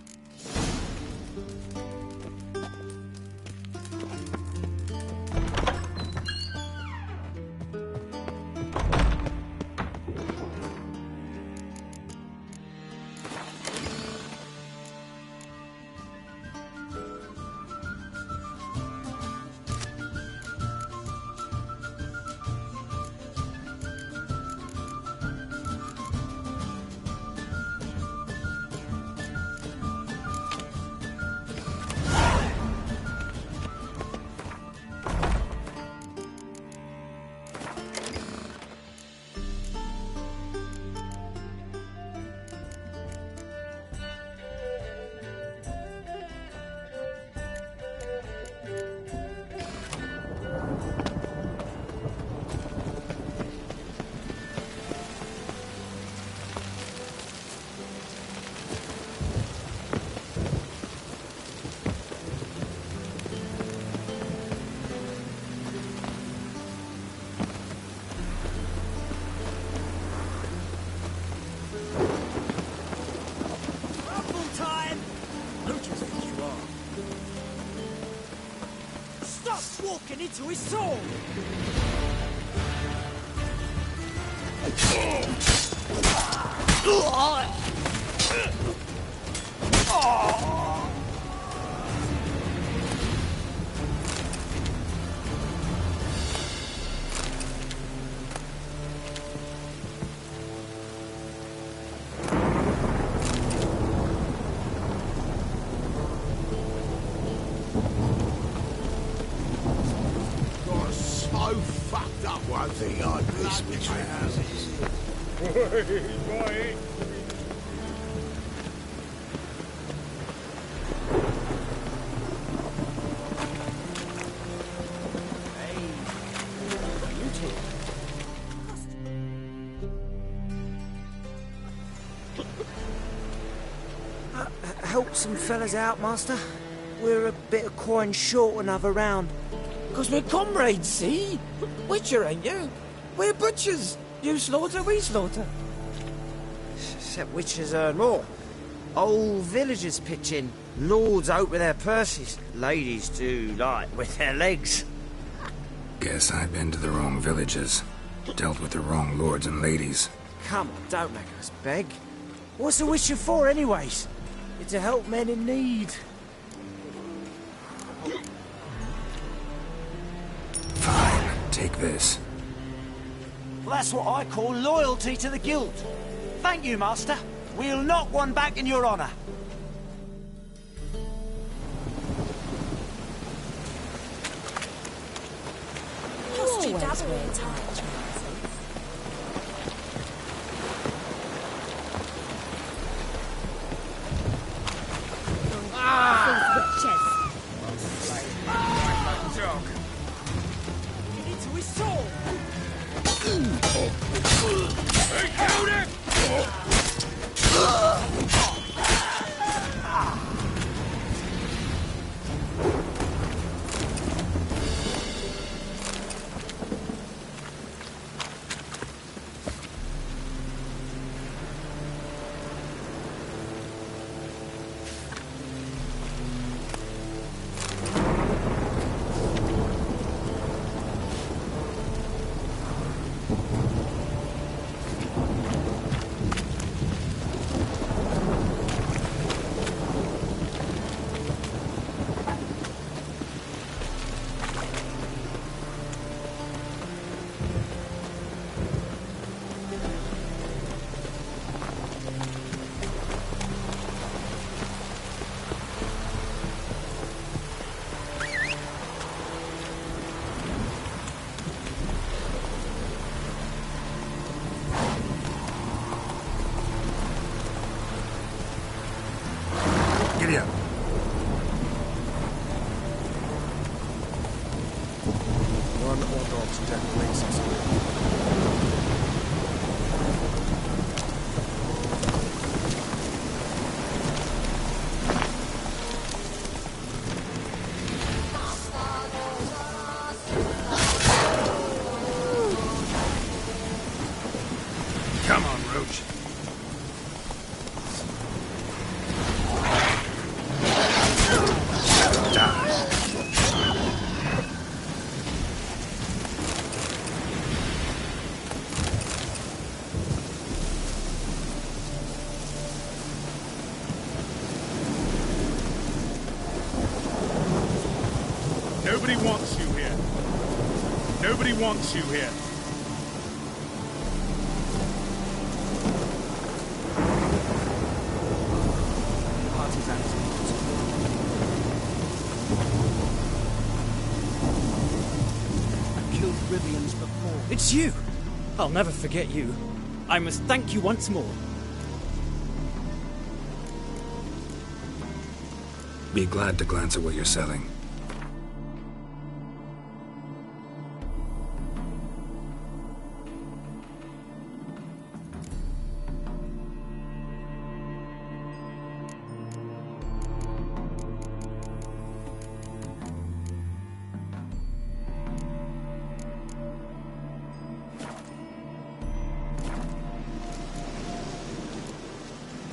Into his soul! One thing I'd miss between houses. Help some fellas out, Master. We're a bit of coin short another round. 'Cause we're comrades, see? Witcher, ain't you? We're butchers. You slaughter, we slaughter. Except witchers earn more. Old villagers pitch in. Lords out with their purses. Ladies do, like, with their legs. Guess I've been to the wrong villages. Dealt with the wrong lords and ladies. Come on, don't make us beg. What's a witcher for, anyways? It's to help men in need. Fine, take this. Well, that's what I call loyalty to the guild. Thank you, Master. We'll knock one back in your honour. Just you dabble in time. Into his soul! They killed him! Giddy up. One Orthodox decorates us. Nobody wants you here. Nobody wants you here. I've killed Rivians before. It's you! I'll never forget you. I must thank you once more. Be glad to glance at what you're selling.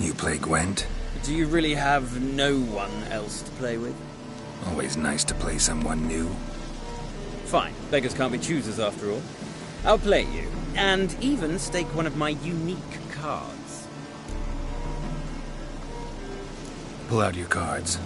You play Gwent? Do you really have no one else to play with? Always nice to play someone new. Fine. Beggars can't be choosers after all. I'll play you, and even stake one of my unique cards. Pull out your cards.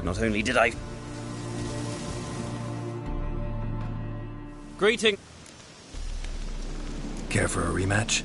Not only did I... Greeting. Care for a rematch?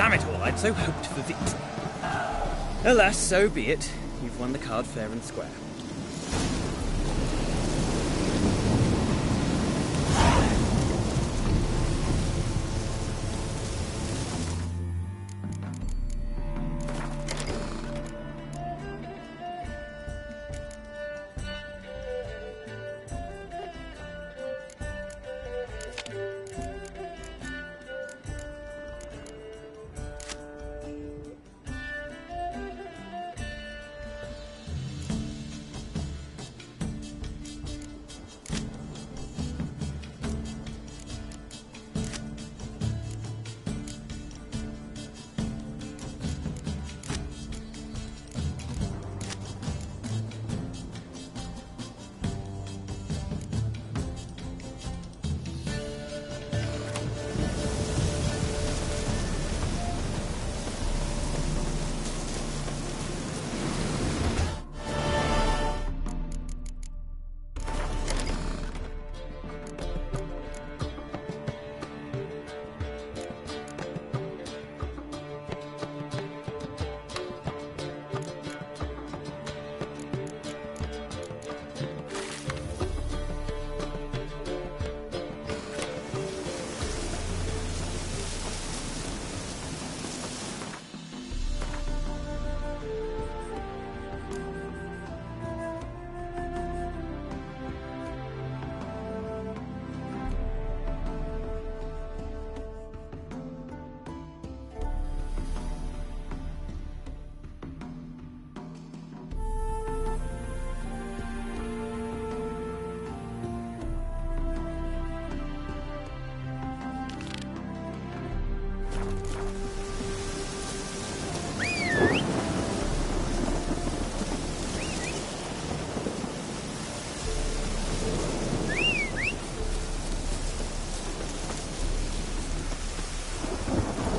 Damn it all, I'd so hoped for victory. Alas, so be it. You've won the card fair and square.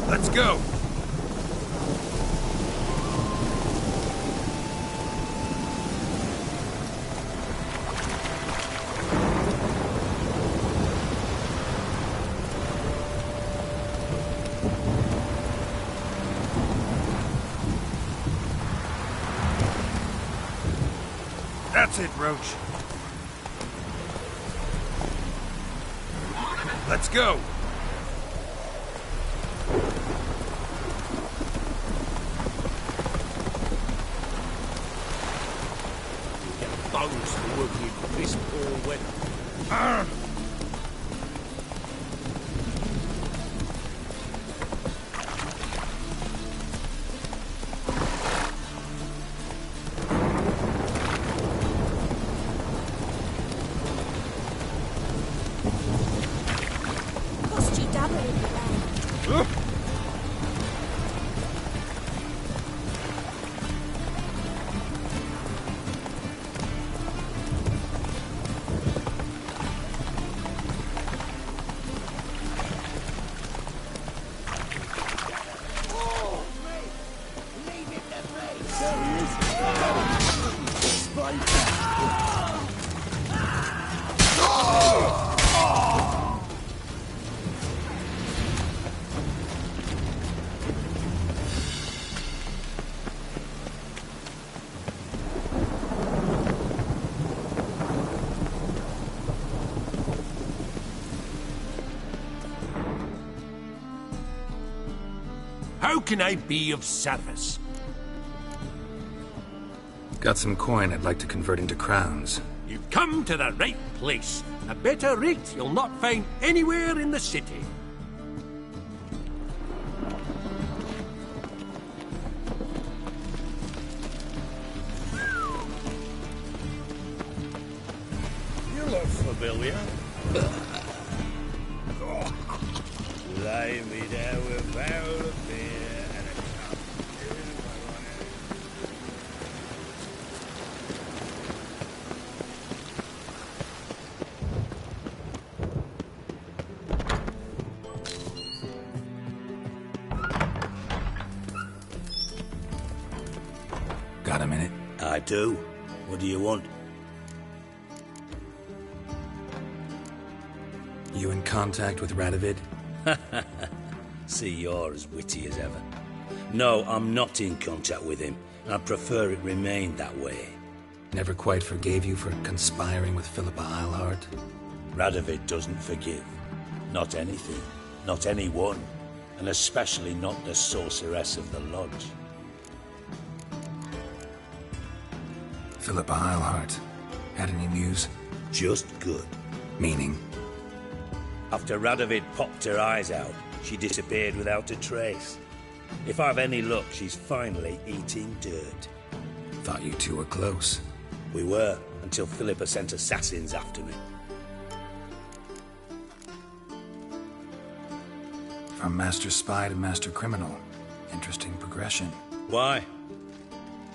Let's go! That's it, Roach. Let's go! Bones for working in this poor weather. Cost you double in the round. How can I be of service? Got some coin I'd like to convert into crowns. You've come to the right place. A better rate you'll not find anywhere in the city. You look familiar. Lay me down with a barrel of beer and a cup. Got a minute? I do. What do you want? You in contact with Radovid? See, you're as witty as ever. No, I'm not in contact with him. I'd prefer it remained that way. Never quite forgave you for conspiring with Philippa Eilhart? Radovid doesn't forgive. Not anything. Not anyone. And especially not the sorceress of the Lodge. Philippa Eilhart. Had any news? Just good. Meaning? After Radovid popped her eyes out, she disappeared without a trace. If I've any luck, she's finally eating dirt. Thought you two were close. We were, until Philippa sent assassins after me. From master spy to master criminal. Interesting progression. Why?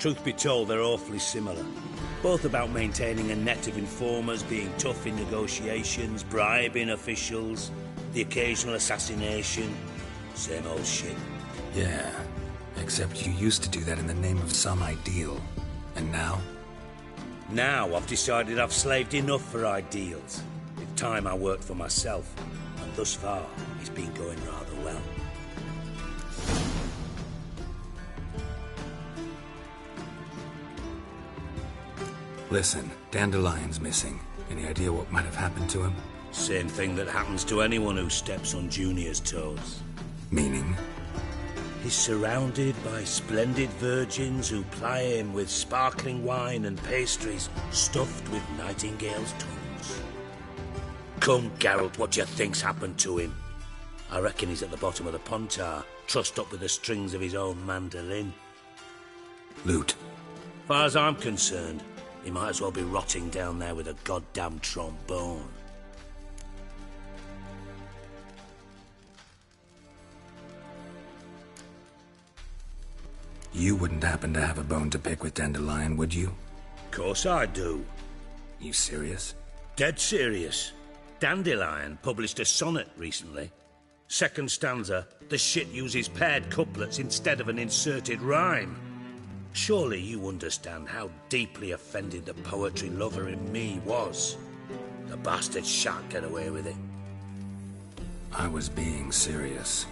Truth be told, they're awfully similar. Both about maintaining a net of informers, being tough in negotiations, bribing officials, the occasional assassination. Same old shit. Yeah, except you used to do that in the name of some ideal. And now? Now I've decided I've slaved enough for ideals. It's time I worked for myself. And thus far, it's been going rather well. Listen, Dandelion's missing. Any idea what might have happened to him? Same thing that happens to anyone who steps on Junior's toes. Meaning? He's surrounded by splendid virgins who ply him with sparkling wine and pastries stuffed with nightingales' tongues. Come, Geralt, what do you think's happened to him? I reckon he's at the bottom of the Pontar, trussed up with the strings of his own mandolin. Loot. Far as I'm concerned, he might as well be rotting down there with a goddamn trombone. You wouldn't happen to have a bone to pick with Dandelion, would you? Course I do. You serious? Dead serious. Dandelion published a sonnet recently. Second stanza, the shit uses paired couplets instead of an inserted rhyme. Surely you understand how deeply offended the poetry lover in me was. The bastard shan't get away with it. I was being serious.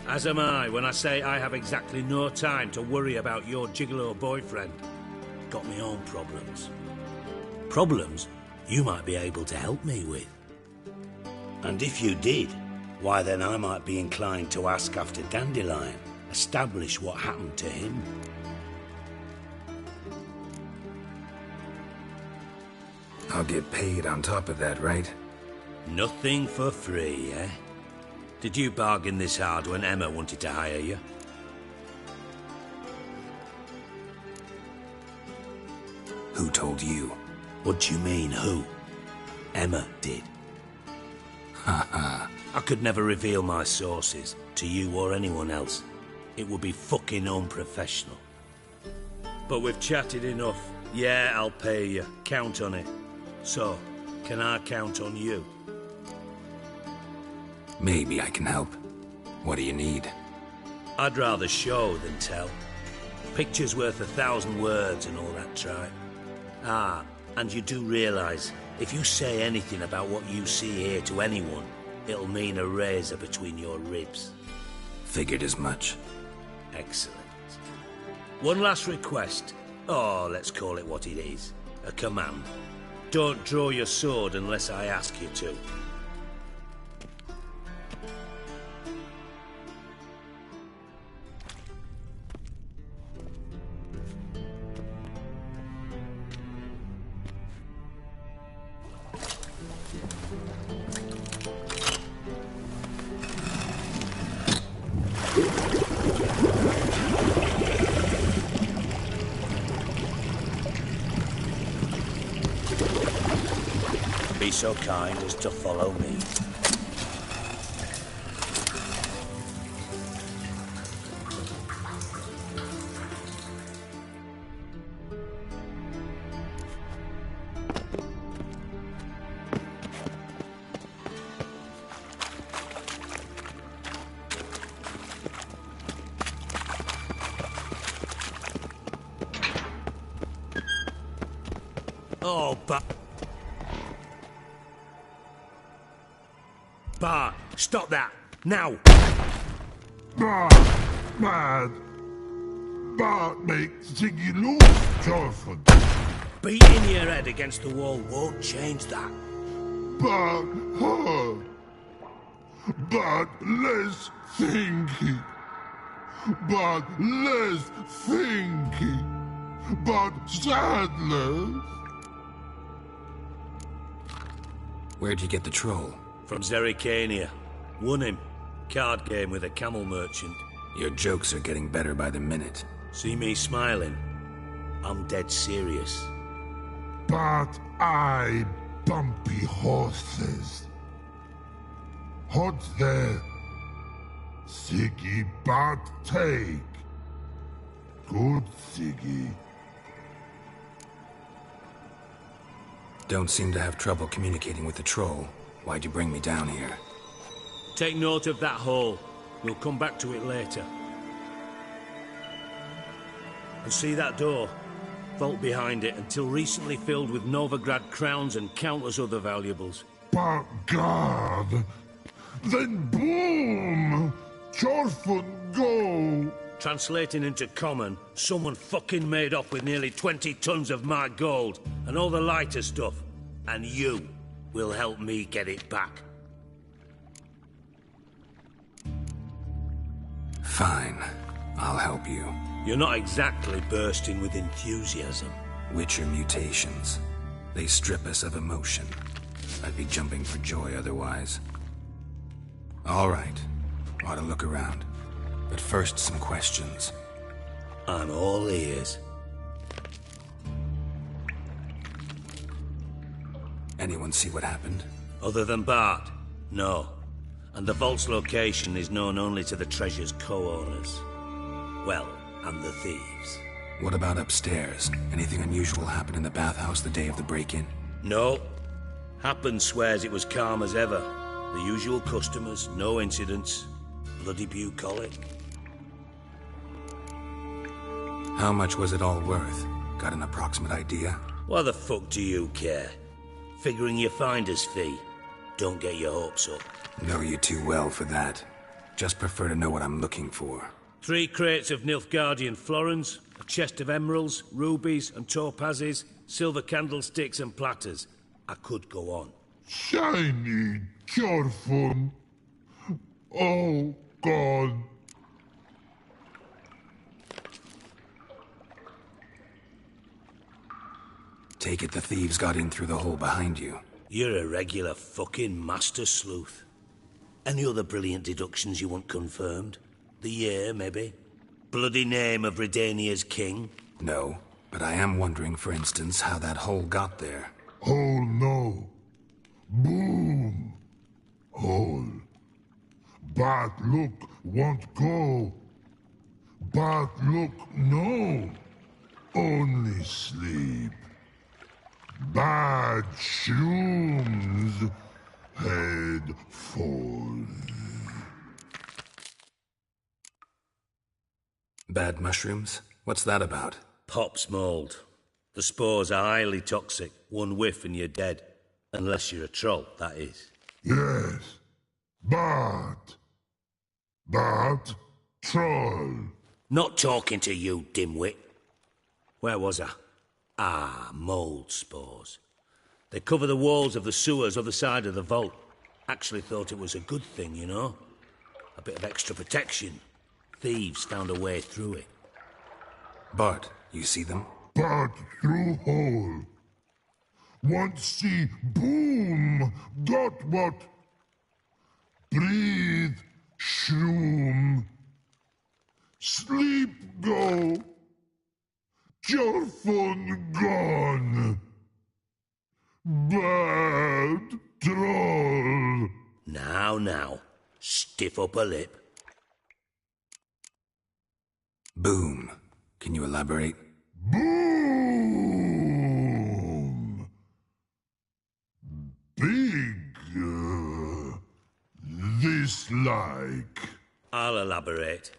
As am I when I say I have exactly no time to worry about your gigolo boyfriend. Got me own problems. Problems you might be able to help me with. And if you did, why then I might be inclined to ask after Dandelion, establish what happened to him. I'll get paid on top of that, right? Nothing for free, eh? Did you bargain this hard when Emma wanted to hire you? Who told you? What do you mean, who? Emma did. Haha. I could never reveal my sources to you or anyone else. It would be fucking unprofessional. But we've chatted enough. Yeah, I'll pay you. Count on it. So, can I count on you? Maybe I can help. What do you need? I'd rather show than tell. Picture's worth 1,000 words and all that tripe. Ah, and you do realise, if you say anything about what you see here to anyone, it'll mean a razor between your ribs. Figured as much. Excellent. One last request. Oh, let's call it what it is. A command. Don't draw your sword unless I ask you to. Be so kind as to follow me. Oh, but... Bar, stop that, now! Mad. But make Ziggy lose, Jonathan. Beating your head against the wall won't change that. But her. But less thinky. But less thinky. But sadless. Where'd you get the troll? From Zerrikania. Won him. Card game with a camel merchant. Your jokes are getting better by the minute. See me smiling? I'm dead serious. But I bumpy horses. Hot there. Siggy but take. Good Siggy. Don't seem to have trouble communicating with the troll. Why'd you bring me down here? Take note of that hole. We'll come back to it later. And see that door? Vault behind it, until recently filled with Novigrad crowns and countless other valuables. But God! Then boom! Chorfun go! Translating into common, someone fucking made off with nearly 20 tons of my gold, and all the lighter stuff. And you will help me get it back. Fine. I'll help you. You're not exactly bursting with enthusiasm. Witcher mutations. They strip us of emotion. I'd be jumping for joy otherwise. All right. Ought to look around. But first, some questions. I'm all ears. Anyone see what happened? Other than Bart? No. And the vault's location is known only to the treasure's co-owners. Well, and the thieves. What about upstairs? Anything unusual happen in the bathhouse the day of the break-in? No. Happen swears it was calm as ever. The usual customers, no incidents. Bloody bucolic. How much was it all worth? Got an approximate idea? Why the fuck do you care? Figuring your finder's fee. Don't get your hopes up. Know you too well for that. Just prefer to know what I'm looking for. 3 crates of Nilfgaardian florins, a chest of emeralds, rubies and topazes, silver candlesticks and platters. I could go on. Shiny Chorfun. Oh, God. Take it the thieves got in through the hole behind you. You're a regular fucking master sleuth. Any other brilliant deductions you want confirmed? The year, maybe? Bloody name of Redania's king? No, but I am wondering, for instance, how that hole got there. Hole no. Boom. Hole. But look won't go. But look no. Only sleep. Bad shrooms. Head falls. Bad mushrooms? What's that about? Pop's mold. The spores are highly toxic. One whiff and you're dead. Unless you're a troll, that is. Yes. But troll. Not talking to you, dimwit. Where was I? Ah, mold spores. They cover the walls of the sewers other side of the vault. Actually thought it was a good thing, you know? A bit of extra protection. Thieves found a way through it. Bart, you see them? But through hole. Want see boom. Got what? Breathe. Shroom. Sleep go. Your phone gone. Bad troll. Now. Stiff upper lip. Boom. Can you elaborate? Boom. Big. This like. I'll elaborate.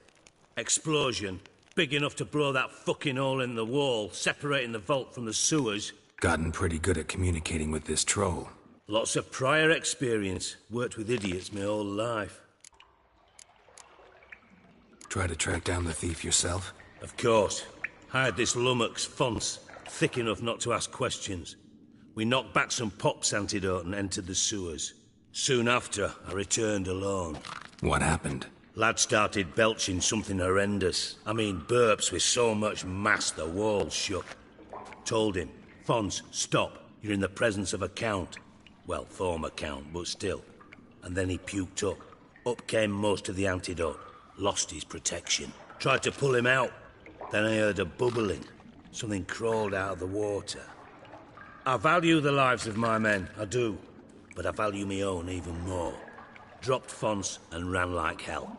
Explosion. Big enough to blow that fucking hole in the wall, separating the vault from the sewers. Gotten pretty good at communicating with this troll. Lots of prior experience. Worked with idiots my whole life. Try to track down the thief yourself? Of course. Hired this lummox, Fonce, thick enough not to ask questions. We knocked back some Pop's antidote and entered the sewers. Soon after, I returned alone. What happened? Lad started belching something horrendous. I mean, burps with so much mass the walls shook. Told him, Fonce, stop. You're in the presence of a count. Well, former count, but still. And then he puked up. Up came most of the antidote. Lost his protection. Tried to pull him out. Then I heard a bubbling. Something crawled out of the water. I value the lives of my men, I do. But I value my own even more. Dropped Fonce and ran like hell.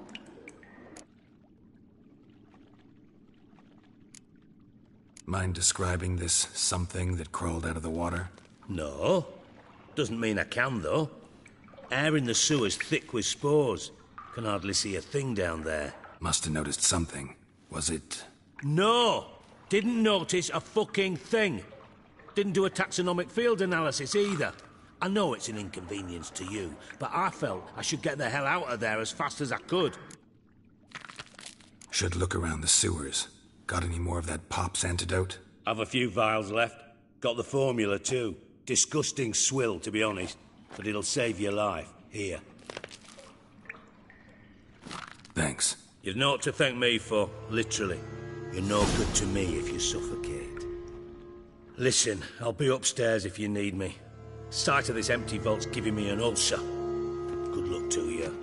Mind describing this something that crawled out of the water? No. Doesn't mean I can, though. Air in the sewer's thick with spores. Can hardly see a thing down there. Must have noticed something. Was it... No! Didn't notice a fucking thing. Didn't do a taxonomic field analysis either. I know it's an inconvenience to you, but I felt I should get the hell out of there as fast as I could. Should look around the sewers. Got any more of that Pop's antidote? Have a few vials left. Got the formula too. Disgusting swill, to be honest. But it'll save your life. Here. Thanks. You've naught to thank me for, literally. You're no good to me if you suffocate. Listen, I'll be upstairs if you need me. Sight of this empty vault's giving me an ulcer. Good luck to you.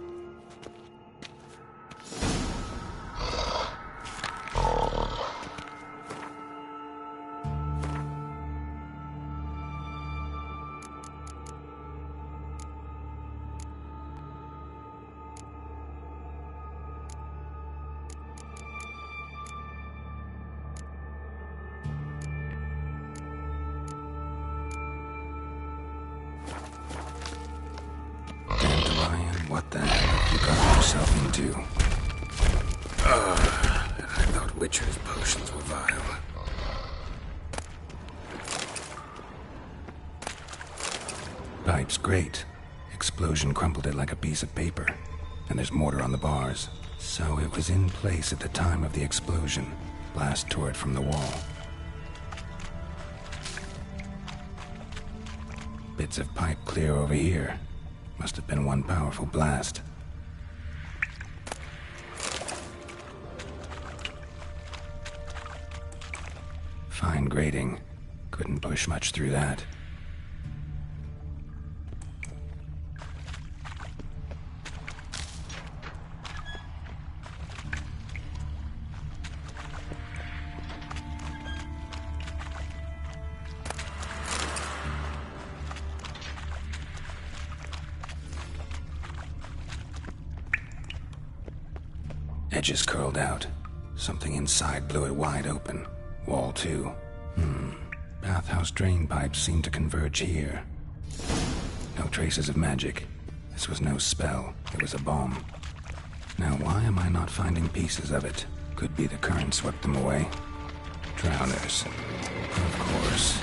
What the hell have you got yourself into? I thought Witcher's potions were vile. Pipe's great. Explosion crumpled it like a piece of paper. And there's mortar on the bars. So it was in place at the time of the explosion. Blast tore it from the wall. Bits of pipe clear over here. Must have been one powerful blast. Fine grating. Couldn't push much through that. Edges curled out. Something inside blew it wide open. Wall too. Bathhouse drain pipes seem to converge here. No traces of magic. This was no spell. It was a bomb. Now why am I not finding pieces of it? Could be the current swept them away. Drowners. Of course.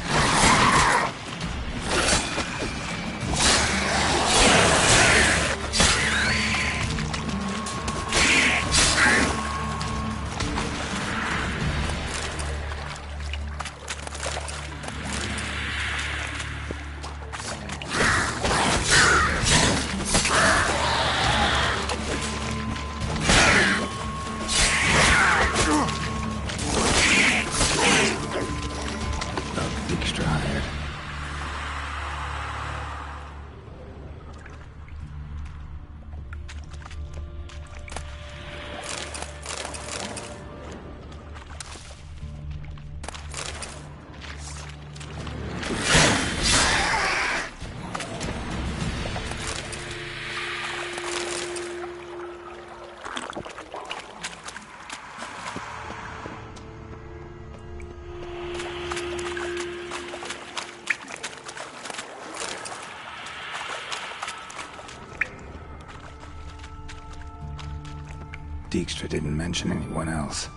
Dijkstra didn't mention anyone else.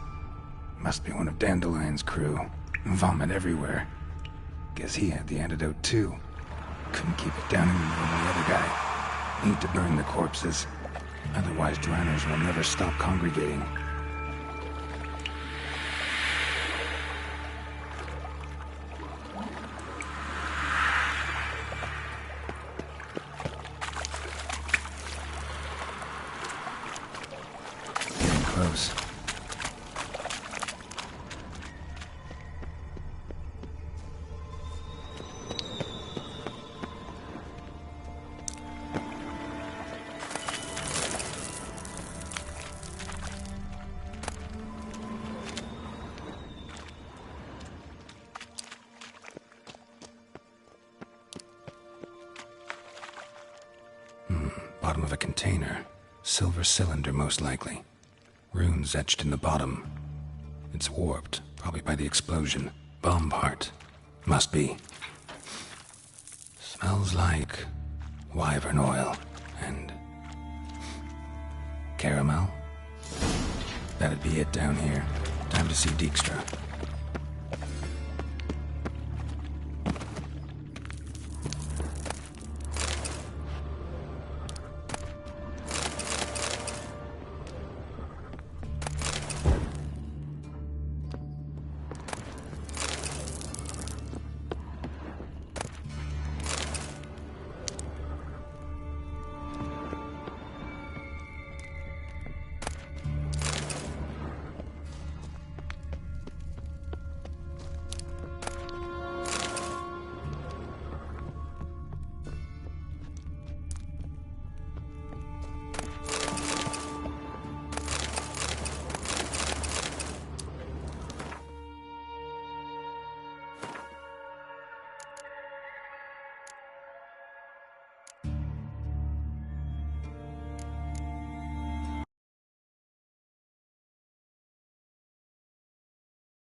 Must be one of Dandelion's crew. Vomit everywhere. Guess he had the antidote too. Couldn't keep it down any more than the other guy. Need to burn the corpses. Otherwise drowners will never stop congregating. bottom of a container. Silver cylinder, most likely. Runes etched in the bottom. It's warped, probably by the explosion. Bomb part. Must be. Smells like wyvern oil and caramel. That'd be it down here. Time to see Dijkstra.